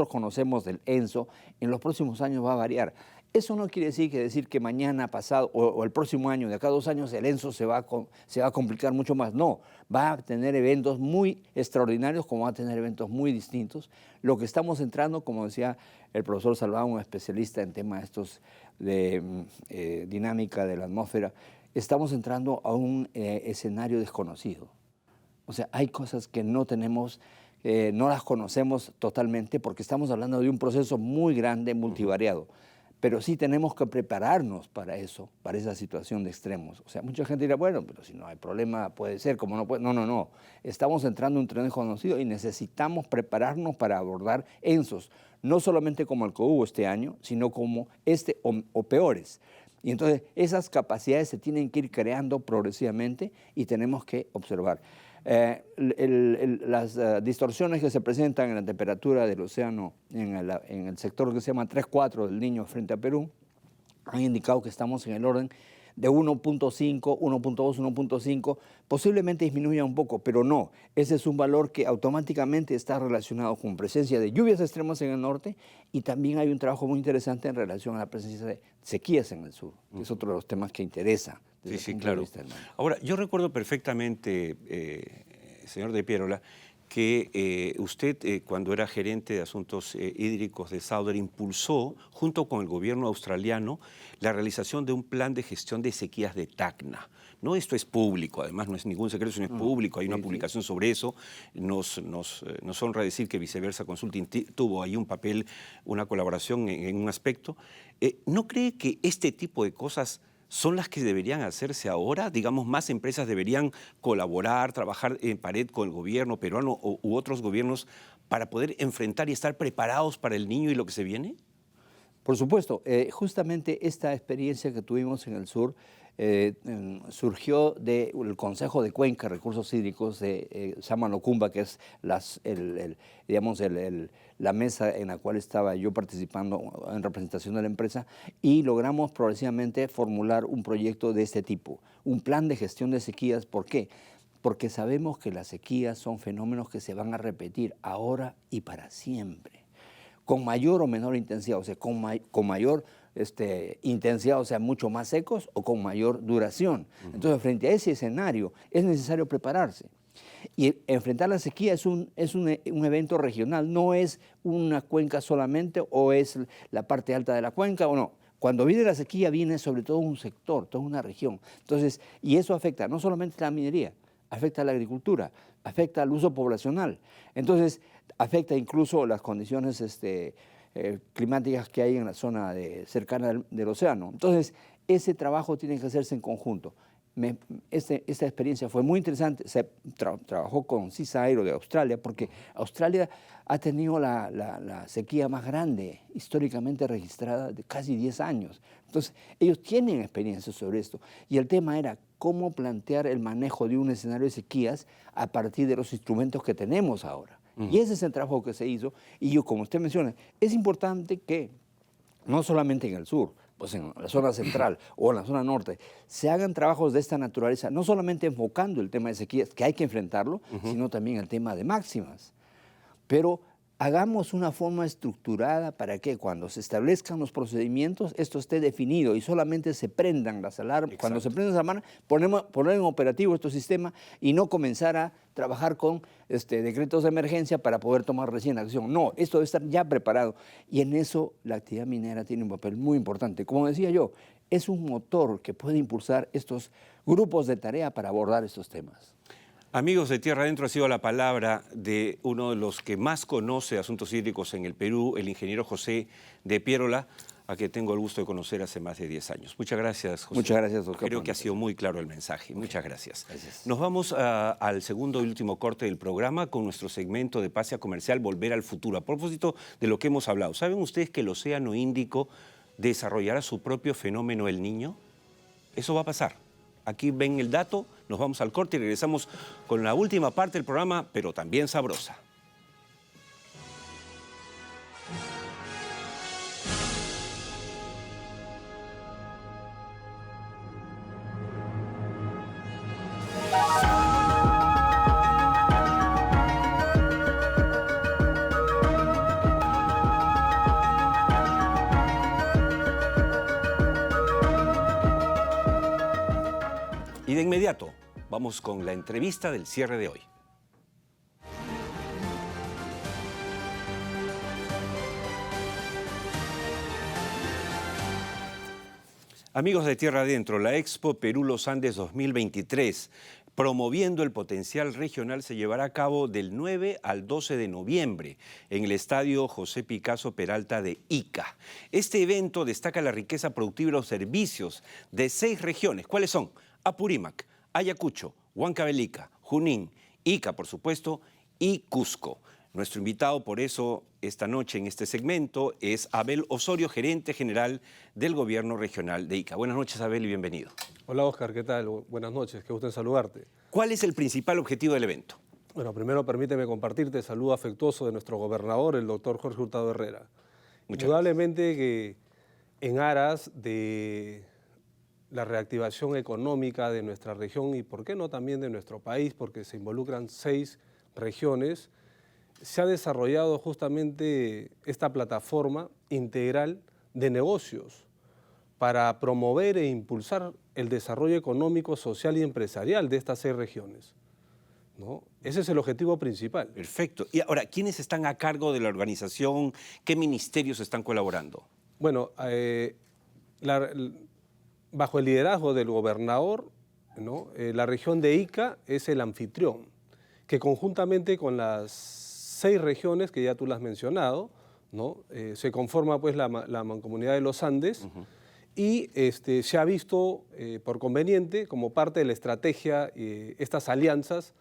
conocemos del ENSO en los próximos años va a variar. Eso no quiere decir que mañana, pasado o el próximo año, de acá a 2 años, el ENSO se va a complicar mucho más. No, va a tener eventos muy extraordinarios como va a tener eventos muy distintos. Lo que estamos entrando, como decía el profesor Salvador, un especialista en temas de dinámica de la atmósfera, estamos entrando a un escenario desconocido. O sea, hay cosas que no tenemos, no las conocemos totalmente porque estamos hablando de un proceso muy grande, multivariado. Pero sí tenemos que prepararnos para eso, para esa situación de extremos. O sea, mucha gente dirá, bueno, pero si no hay problema, puede ser, como no puede. No. Estamos entrando en un terreno desconocido y necesitamos prepararnos para abordar ENSOs, no solamente como el que hubo este año, sino como o peores. Y entonces esas capacidades se tienen que ir creando progresivamente y tenemos que observar. Las distorsiones que se presentan en la temperatura del océano en el sector que se llama 3-4 del Niño frente a Perú han indicado que estamos en el orden de 1.5, 1.2, 1.5, posiblemente disminuya un poco, pero no. Ese es un valor que automáticamente está relacionado con presencia de lluvias extremas en el norte y también hay un trabajo muy interesante en relación a la presencia de sequías en el sur, que es otro de los temas que interesa. Sí, claro. Ahora, yo recuerdo perfectamente, señor de Pierola, que usted, cuando era gerente de asuntos hídricos de Sauder, impulsó, junto con el gobierno australiano, la realización de un plan de gestión de sequías de Tacna. No, esto es público, además no es ningún secreto, sino es público, hay una publicación sobre eso. Nos honra decir que Viceversa Consulting tuvo ahí un papel, una colaboración en un aspecto. ¿No cree que este tipo de cosas son las que deberían hacerse ahora? Digamos, más empresas deberían colaborar, trabajar en pared con el gobierno peruano u otros gobiernos para poder enfrentar y estar preparados para El Niño y lo que se viene. Por supuesto, justamente esta experiencia que tuvimos en el sur surgió del Consejo de Cuenca, Recursos Hídricos de Samalocumba, que es la mesa en la cual estaba yo participando en representación de la empresa, y logramos progresivamente formular un proyecto de este tipo, un plan de gestión de sequías. ¿Por qué? Porque sabemos que las sequías son fenómenos que se van a repetir ahora y para siempre, con mayor o menor intensidad, o sea, con mayor intensidad, o sea, mucho más secos o con mayor duración. Entonces, frente a ese escenario, es necesario prepararse. Y enfrentar la sequía es un evento regional, no es una cuenca solamente o es la parte alta de la cuenca o no. Cuando viene la sequía viene sobre todo un sector, toda una región. Entonces, y eso afecta no solamente la minería, afecta a la agricultura, afecta al uso poblacional. Entonces, afecta incluso las condiciones climáticas que hay en la zona cercana del océano. Entonces, ese trabajo tiene que hacerse en conjunto. Esta experiencia fue muy interesante. Se trabajó con CISAIRO de Australia, porque Australia ha tenido la sequía más grande históricamente registrada de casi 10 años. Entonces, ellos tienen experiencia sobre esto. Y el tema era cómo plantear el manejo de un escenario de sequías a partir de los instrumentos que tenemos ahora. Y ese es el trabajo que se hizo. Y yo, como usted menciona, es importante que no solamente en el sur, pues en la zona central o en la zona norte, se hagan trabajos de esta naturaleza, no solamente enfocando el tema de sequías, que hay que enfrentarlo, sino también el tema de máximas. Pero hagamos una forma estructurada para que cuando se establezcan los procedimientos, esto esté definido y solamente se prendan las alarmas. Exacto. Cuando se prendan las alarmas, poner en operativo estos sistemas y no comenzar a trabajar con decretos de emergencia para poder tomar recién acción. No, esto debe estar ya preparado. Y en eso la actividad minera tiene un papel muy importante. Como decía yo, es un motor que puede impulsar estos grupos de tarea para abordar estos temas. Amigos de Tierra Adentro, ha sido la palabra de uno de los que más conoce asuntos hídricos en el Perú, el ingeniero José de Pierola, a quien tengo el gusto de conocer hace más de 10 años. Muchas gracias, José. Muchas gracias, doctor. Creo que ha sido muy claro el mensaje. Muchas gracias. Nos vamos al segundo y último corte del programa con nuestro segmento de Pase Comercial, Volver al Futuro. A propósito de lo que hemos hablado, ¿saben ustedes que el Océano Índico desarrollará su propio fenómeno El Niño? Eso va a pasar. Aquí ven el dato, nos vamos al corte y regresamos con la última parte del programa, pero también sabrosa. Y de inmediato, vamos con la entrevista del cierre de hoy. Amigos de Tierra Adentro, la Expo Perú Los Andes 2023, promoviendo el potencial regional, se llevará a cabo del 9 al 12 de noviembre en el Estadio José Picasso Peralta de Ica. Este evento destaca la riqueza productiva y los servicios de 6 regiones. ¿Cuáles son? Apurímac, Ayacucho, Huancavelica, Junín, Ica, por supuesto, y Cusco. Nuestro invitado, por eso, esta noche en este segmento es Abel Osorio, gerente general del Gobierno Regional de Ica. Buenas noches, Abel, y bienvenido. Hola, Oscar, ¿qué tal? Buenas noches, qué gusto en saludarte. ¿Cuál es el principal objetivo del evento? Bueno, primero permíteme compartirte el saludo afectuoso de nuestro gobernador, el doctor Jorge Hurtado Herrera. Indudablemente que en aras de la reactivación económica de nuestra región y, por qué no, también de nuestro país, porque se involucran 6 regiones, se ha desarrollado justamente esta plataforma integral de negocios para promover e impulsar el desarrollo económico, social y empresarial de estas 6 regiones, ¿no? Ese es el objetivo principal. Perfecto. Y ahora, ¿quiénes están a cargo de la organización? ¿Qué ministerios están colaborando? Bueno, bajo el liderazgo del gobernador, ¿no? La región de Ica es el anfitrión, que conjuntamente con las 6 regiones que ya tú las has mencionado, ¿no? Se conforma pues la Mancomunidad de los Andes, y se ha visto por conveniente, como parte de la estrategia, estas alianzas,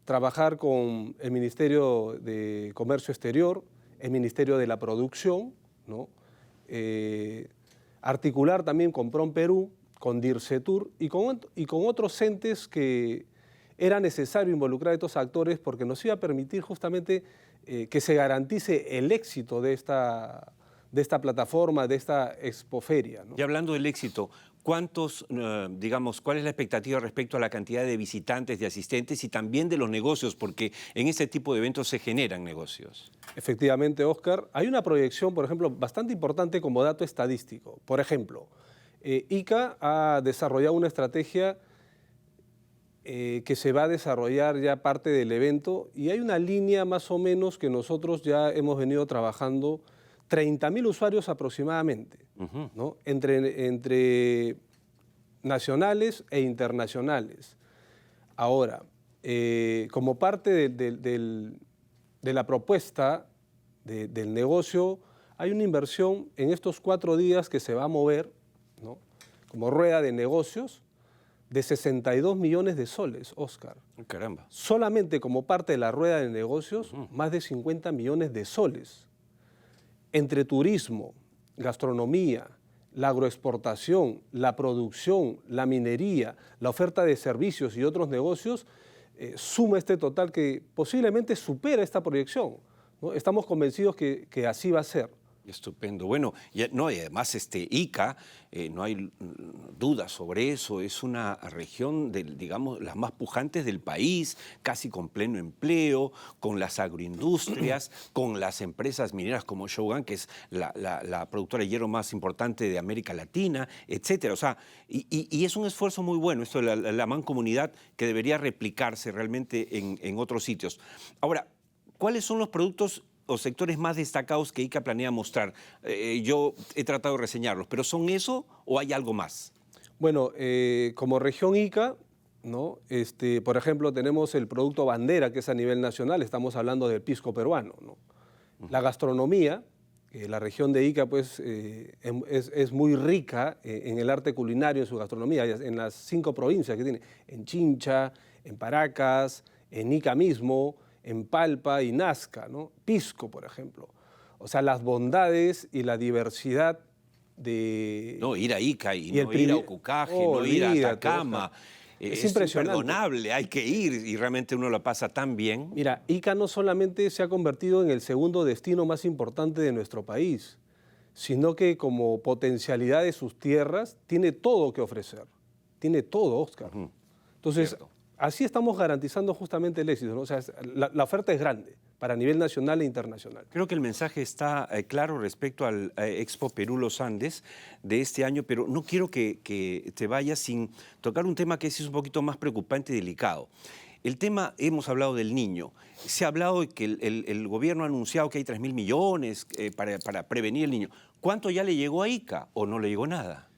trabajar con el Ministerio de Comercio Exterior, el Ministerio de la Producción, ¿no? Articular también con PROMPERÚ, con DIRCETUR y con otros entes que era necesario involucrar a estos actores porque nos iba a permitir justamente que se garantice el éxito de esta plataforma, de esta expoferia, ¿no? Y hablando del éxito, ¿cuál es la expectativa respecto a la cantidad de visitantes, de asistentes y también de los negocios? Porque en este tipo de eventos se generan negocios. Efectivamente, Oscar. Hay una proyección, por ejemplo, bastante importante como dato estadístico. Por ejemplo, Ica ha desarrollado una estrategia que se va a desarrollar ya parte del evento y hay una línea más o menos que nosotros ya hemos venido trabajando, 30.000 usuarios aproximadamente, ¿no? entre nacionales e internacionales. Ahora, como parte de la propuesta del negocio, hay una inversión en estos 4 días que se va a mover, ¿no?, como rueda de negocios, de 62 millones de soles, Oscar. Caramba. Solamente como parte de la rueda de negocios, más de 50 millones de soles. Entre turismo, gastronomía, la agroexportación, la producción, la minería, la oferta de servicios y otros negocios, suma este total que posiblemente supera esta proyección, ¿no? Estamos convencidos que así va a ser. Estupendo. Bueno, y además Ica, no hay dudas sobre eso, es una región, digamos, las más pujantes del país, casi con pleno empleo, con las agroindustrias, con las empresas mineras como Shogun, que es la productora de hierro más importante de América Latina, etcétera. O sea, y es un esfuerzo muy bueno, esto de la mancomunidad, que debería replicarse realmente en otros sitios. Ahora, ¿cuáles son los productos o sectores más destacados que ICA planea mostrar? Yo he tratado de reseñarlos, pero ¿son eso o hay algo más? Bueno, como región ICA, ¿no?, por ejemplo, tenemos el producto bandera, que es a nivel nacional, estamos hablando del pisco peruano, ¿no? La gastronomía, la región de Ica pues, es muy rica en el arte culinario, en su gastronomía, en las 5 provincias que tiene, en Chincha, en Paracas, en Ica mismo, en Palpa y Nazca, ¿no? Pisco, por ejemplo. O sea, las bondades y la diversidad de... No, ir a Ica y no ir a Ocucaje, no ir a Atacama. Es impresionante. Imperdonable, hay que ir y realmente uno la pasa tan bien. Mira, Ica no solamente se ha convertido en el segundo destino más importante de nuestro país, sino que como potencialidad de sus tierras tiene todo que ofrecer. Tiene todo, Oscar. Entonces, así estamos garantizando justamente el éxito, ¿no? O sea, la oferta es grande para nivel nacional e internacional. Creo que el mensaje está claro respecto al Expo Perú Los Andes de este año, pero no quiero que te vayas sin tocar un tema que es un poquito más preocupante y delicado. El tema, hemos hablado del niño. Se ha hablado de que el gobierno ha anunciado que hay 3.000 millones para prevenir el niño. ¿Cuánto ya le llegó a Ica o no le llegó nada?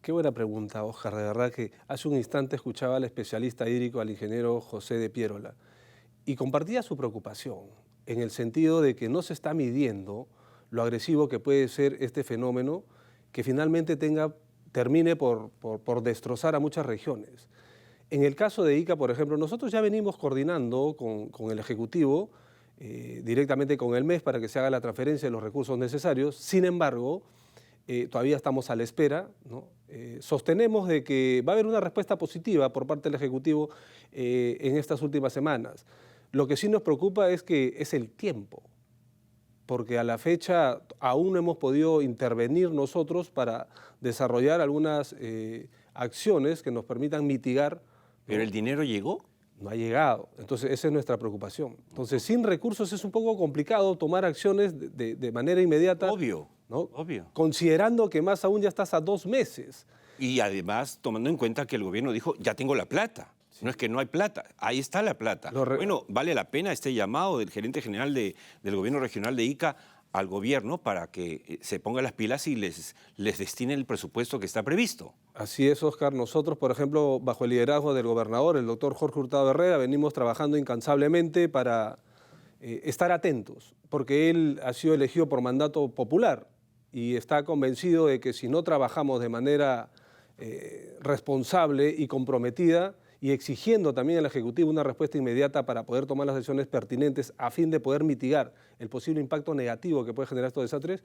Qué buena pregunta, Oscar. De verdad que hace un instante escuchaba al especialista hídrico, al ingeniero José de Pierola, y compartía su preocupación en el sentido de que no se está midiendo lo agresivo que puede ser este fenómeno que finalmente termine por destrozar a muchas regiones. En el caso de Ica, por ejemplo, nosotros ya venimos coordinando con el Ejecutivo, directamente con el MES, para que se haga la transferencia de los recursos necesarios. Sin embargo, todavía estamos a la espera, ¿no? Sostenemos de que va a haber una respuesta positiva por parte del Ejecutivo en estas últimas semanas. Lo que sí nos preocupa es que es el tiempo, porque a la fecha aún no hemos podido intervenir nosotros para desarrollar algunas acciones que nos permitan mitigar. ¿Pero el dinero llegó? No ha llegado. Entonces, esa es nuestra preocupación. Entonces, sin recursos es un poco complicado tomar acciones de manera inmediata. Obvio, ¿no? Obvio. Considerando que más aún ya estás a 2 meses. Y además, tomando en cuenta que el gobierno dijo, ya tengo la plata. Sí. No es que no hay plata, ahí está la plata. Bueno, vale la pena este llamado del gerente general del gobierno regional de Ica al gobierno para que se ponga las pilas y les destine el presupuesto que está previsto. Así es, Oscar. Nosotros, por ejemplo, bajo el liderazgo del gobernador, el doctor Jorge Hurtado Herrera, venimos trabajando incansablemente para estar atentos, porque él ha sido elegido por mandato popular y está convencido de que si no trabajamos de manera responsable y comprometida, y exigiendo también al Ejecutivo una respuesta inmediata para poder tomar las decisiones pertinentes a fin de poder mitigar el posible impacto negativo que puede generar estos desastres,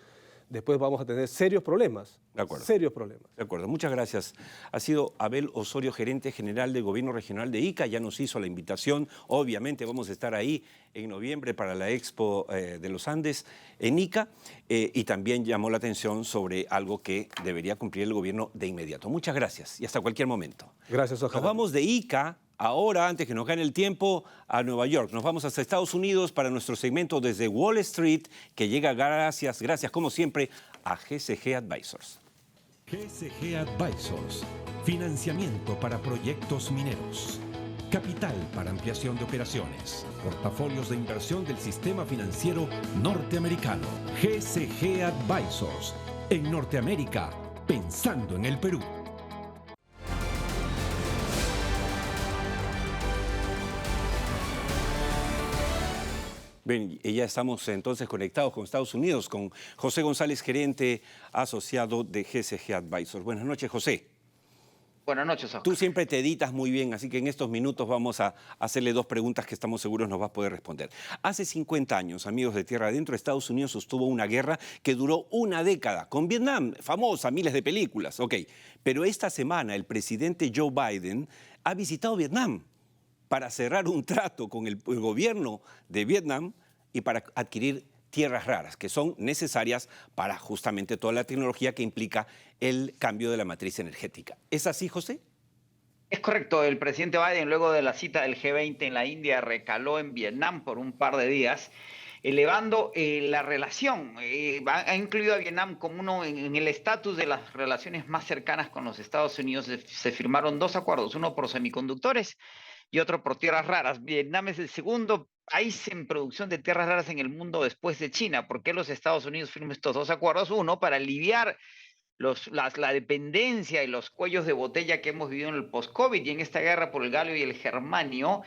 después vamos a tener serios problemas. De acuerdo. Serios problemas. De acuerdo. Muchas gracias. Ha sido Abel Osorio, gerente general del Gobierno Regional de Ica. Ya nos hizo la invitación. Obviamente vamos a estar ahí en noviembre para la Expo de los Andes en Ica. Y también llamó la atención sobre algo que debería cumplir el gobierno de inmediato. Muchas gracias y hasta cualquier momento. Gracias, Oscar. Nos vamos de Ica ahora, antes que nos gane el tiempo, a Nueva York. Nos vamos hasta Estados Unidos para nuestro segmento desde Wall Street, que llega gracias como siempre, a GCG Advisors. GCG Advisors, financiamiento para proyectos mineros, capital para ampliación de operaciones, portafolios de inversión del sistema financiero norteamericano. GCG Advisors, en Norteamérica, pensando en el Perú. Bien, y ya estamos entonces conectados con Estados Unidos, con José González, gerente asociado de GSG Advisors. Buenas noches, José. Buenas noches, Oscar. Tú siempre te editas muy bien, así que en estos minutos vamos a hacerle dos preguntas que estamos seguros nos vas a poder responder. Hace 50 años, amigos de Tierra Adentro, Estados Unidos sostuvo una guerra que duró una década, con Vietnam, famosa, miles de películas, ok. Pero esta semana el presidente Joe Biden ha visitado Vietnam para cerrar un trato con el gobierno de Vietnam y para adquirir tierras raras, que son necesarias para justamente toda la tecnología que implica el cambio de la matriz energética. ¿Es así, José? Es correcto. El presidente Biden, luego de la cita del G20 en la India, recaló en Vietnam por un par de días, elevando la relación. Ha incluido a Vietnam como uno en el estatus de las relaciones más cercanas con los Estados Unidos. Se firmaron dos acuerdos, uno por semiconductores y otro por tierras raras. Vietnam es el segundo país en producción de tierras raras en el mundo después de China. ¿Por qué los Estados Unidos firman estos dos acuerdos? Uno, para aliviar la dependencia y los cuellos de botella que hemos vivido en el post-COVID y en esta guerra por el galio y el germanio,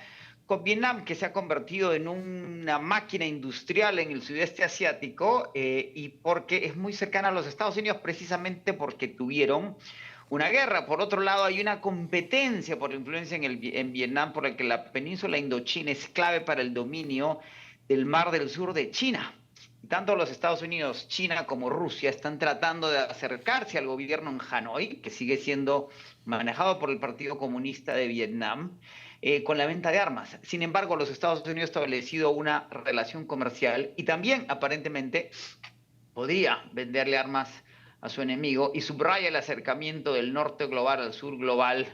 con Vietnam, que se ha convertido en una máquina industrial en el sudeste asiático, y porque es muy cercana a los Estados Unidos precisamente porque tuvieron una guerra. Por otro lado, hay una competencia por la influencia en Vietnam, por la que la península indochina es clave para el dominio del Mar del Sur de China. Tanto los Estados Unidos, China como Rusia están tratando de acercarse al gobierno en Hanoi, que sigue siendo manejado por el Partido Comunista de Vietnam, con la venta de armas. Sin embargo, los Estados Unidos han establecido una relación comercial y también, aparentemente, podría venderle armas a su enemigo, y subraya el acercamiento del norte global al sur global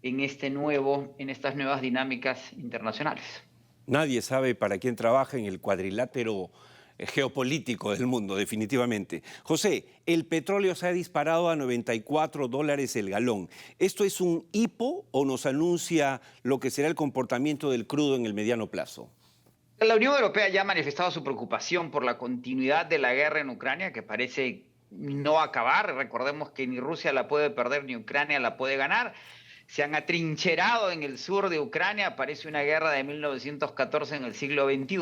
en estas nuevas dinámicas internacionales. Nadie sabe para quién trabaja en el cuadrilátero geopolítico del mundo, definitivamente. José, el petróleo se ha disparado a $94 el galón. ¿Esto es un hipo o nos anuncia lo que será el comportamiento del crudo en el mediano plazo? La Unión Europea ya ha manifestado su preocupación por la continuidad de la guerra en Ucrania, que parece no acabar. Recordemos que ni Rusia la puede perder ni Ucrania la puede ganar. Se han atrincherado en el sur de Ucrania, parece una guerra de 1914 en el siglo XXI.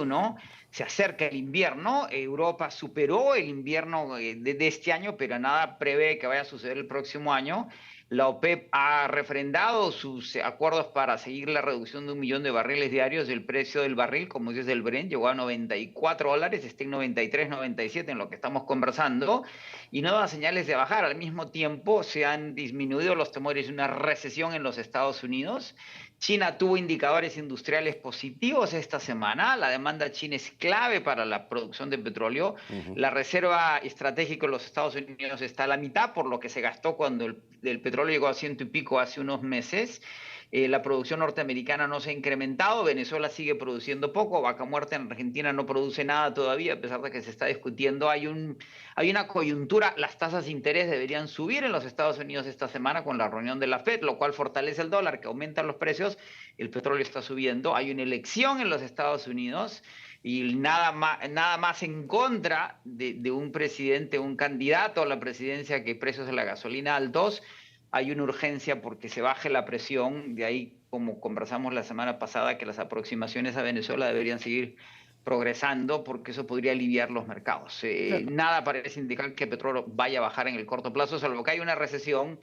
Se acerca el invierno, Europa superó el invierno de este año, pero nada prevé que vaya a suceder el próximo año. La OPEP ha refrendado sus acuerdos para seguir la reducción de 1 millón de barriles diarios del precio del barril, como dice el Brent, llegó a $94, está en 93, 97 en lo que estamos conversando, y no da señales de bajar. Al mismo tiempo se han disminuido los temores de una recesión en los Estados Unidos. China tuvo indicadores industriales positivos esta semana. La demanda china es clave para la producción de petróleo. La reserva estratégica de los Estados Unidos está a la mitad por lo que se gastó cuando el petróleo llegó a 100 y pico hace unos meses. La producción norteamericana no se ha incrementado. Venezuela sigue produciendo poco. Vaca Muerta en Argentina no produce nada todavía, a pesar de que se está discutiendo. Hay una coyuntura. Las tasas de interés deberían subir en los Estados Unidos esta semana con la reunión de la FED, lo cual fortalece el dólar, que aumenta los precios. El petróleo está subiendo. Hay una elección en los Estados Unidos y nada más en contra de un presidente, un candidato a la presidencia, que precios de la gasolina altos. Hay una urgencia porque se baje la presión. De ahí, como conversamos la semana pasada, que las aproximaciones a Venezuela deberían seguir progresando porque eso podría aliviar los mercados. Claro. Nada parece indicar que el petróleo vaya a bajar en el corto plazo, salvo que haya una recesión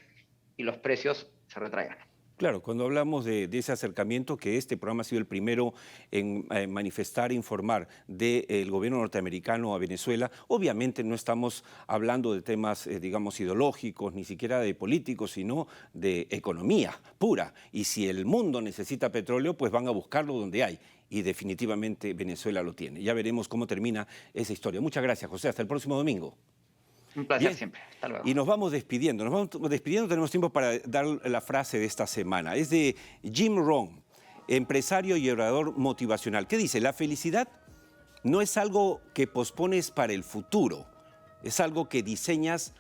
y los precios se retraigan. Claro, cuando hablamos de ese acercamiento, que este programa ha sido el primero en manifestar e informar del gobierno norteamericano a Venezuela, obviamente no estamos hablando de temas, digamos, ideológicos, ni siquiera de políticos, sino de economía pura. Y si el mundo necesita petróleo, pues van a buscarlo donde hay. Y definitivamente Venezuela lo tiene. Ya veremos cómo termina esa historia. Muchas gracias, José. Hasta el próximo domingo. Un placer siempre. Hasta luego. Y nos vamos despidiendo. Tenemos tiempo para dar la frase de esta semana. Es de Jim Rohn, empresario y orador motivacional. ¿Qué dice? La felicidad no es algo que pospones para el futuro, es algo que diseñas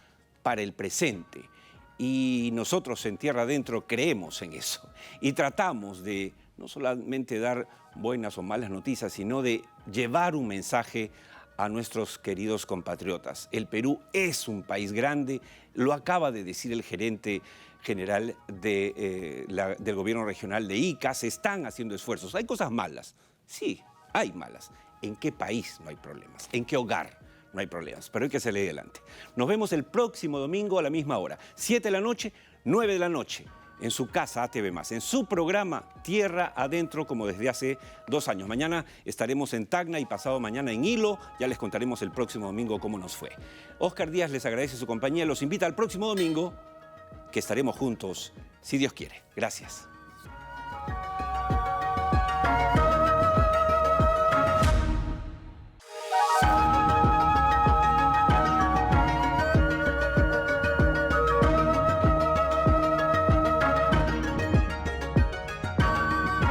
para el presente. Y nosotros en Tierra Adentro creemos en eso. Y tratamos de no solamente dar buenas o malas noticias, sino de llevar un mensaje a nuestros queridos compatriotas. El Perú es un país grande, lo acaba de decir el gerente general del gobierno regional de Ica. Se están haciendo esfuerzos. Hay cosas malas, sí, hay malas. ¿En qué país no hay problemas? ¿En qué hogar no hay problemas? Pero hay que salir adelante. Nos vemos el próximo domingo a la misma hora. 7 de la noche, 9 de la noche. En su casa ATV+, en su programa Tierra Adentro, como desde hace 2 años. Mañana estaremos en Tacna y pasado mañana en Hilo. Ya les contaremos el próximo domingo cómo nos fue. Oscar Díaz les agradece su compañía. Los invita al próximo domingo, que estaremos juntos, si Dios quiere. Gracias.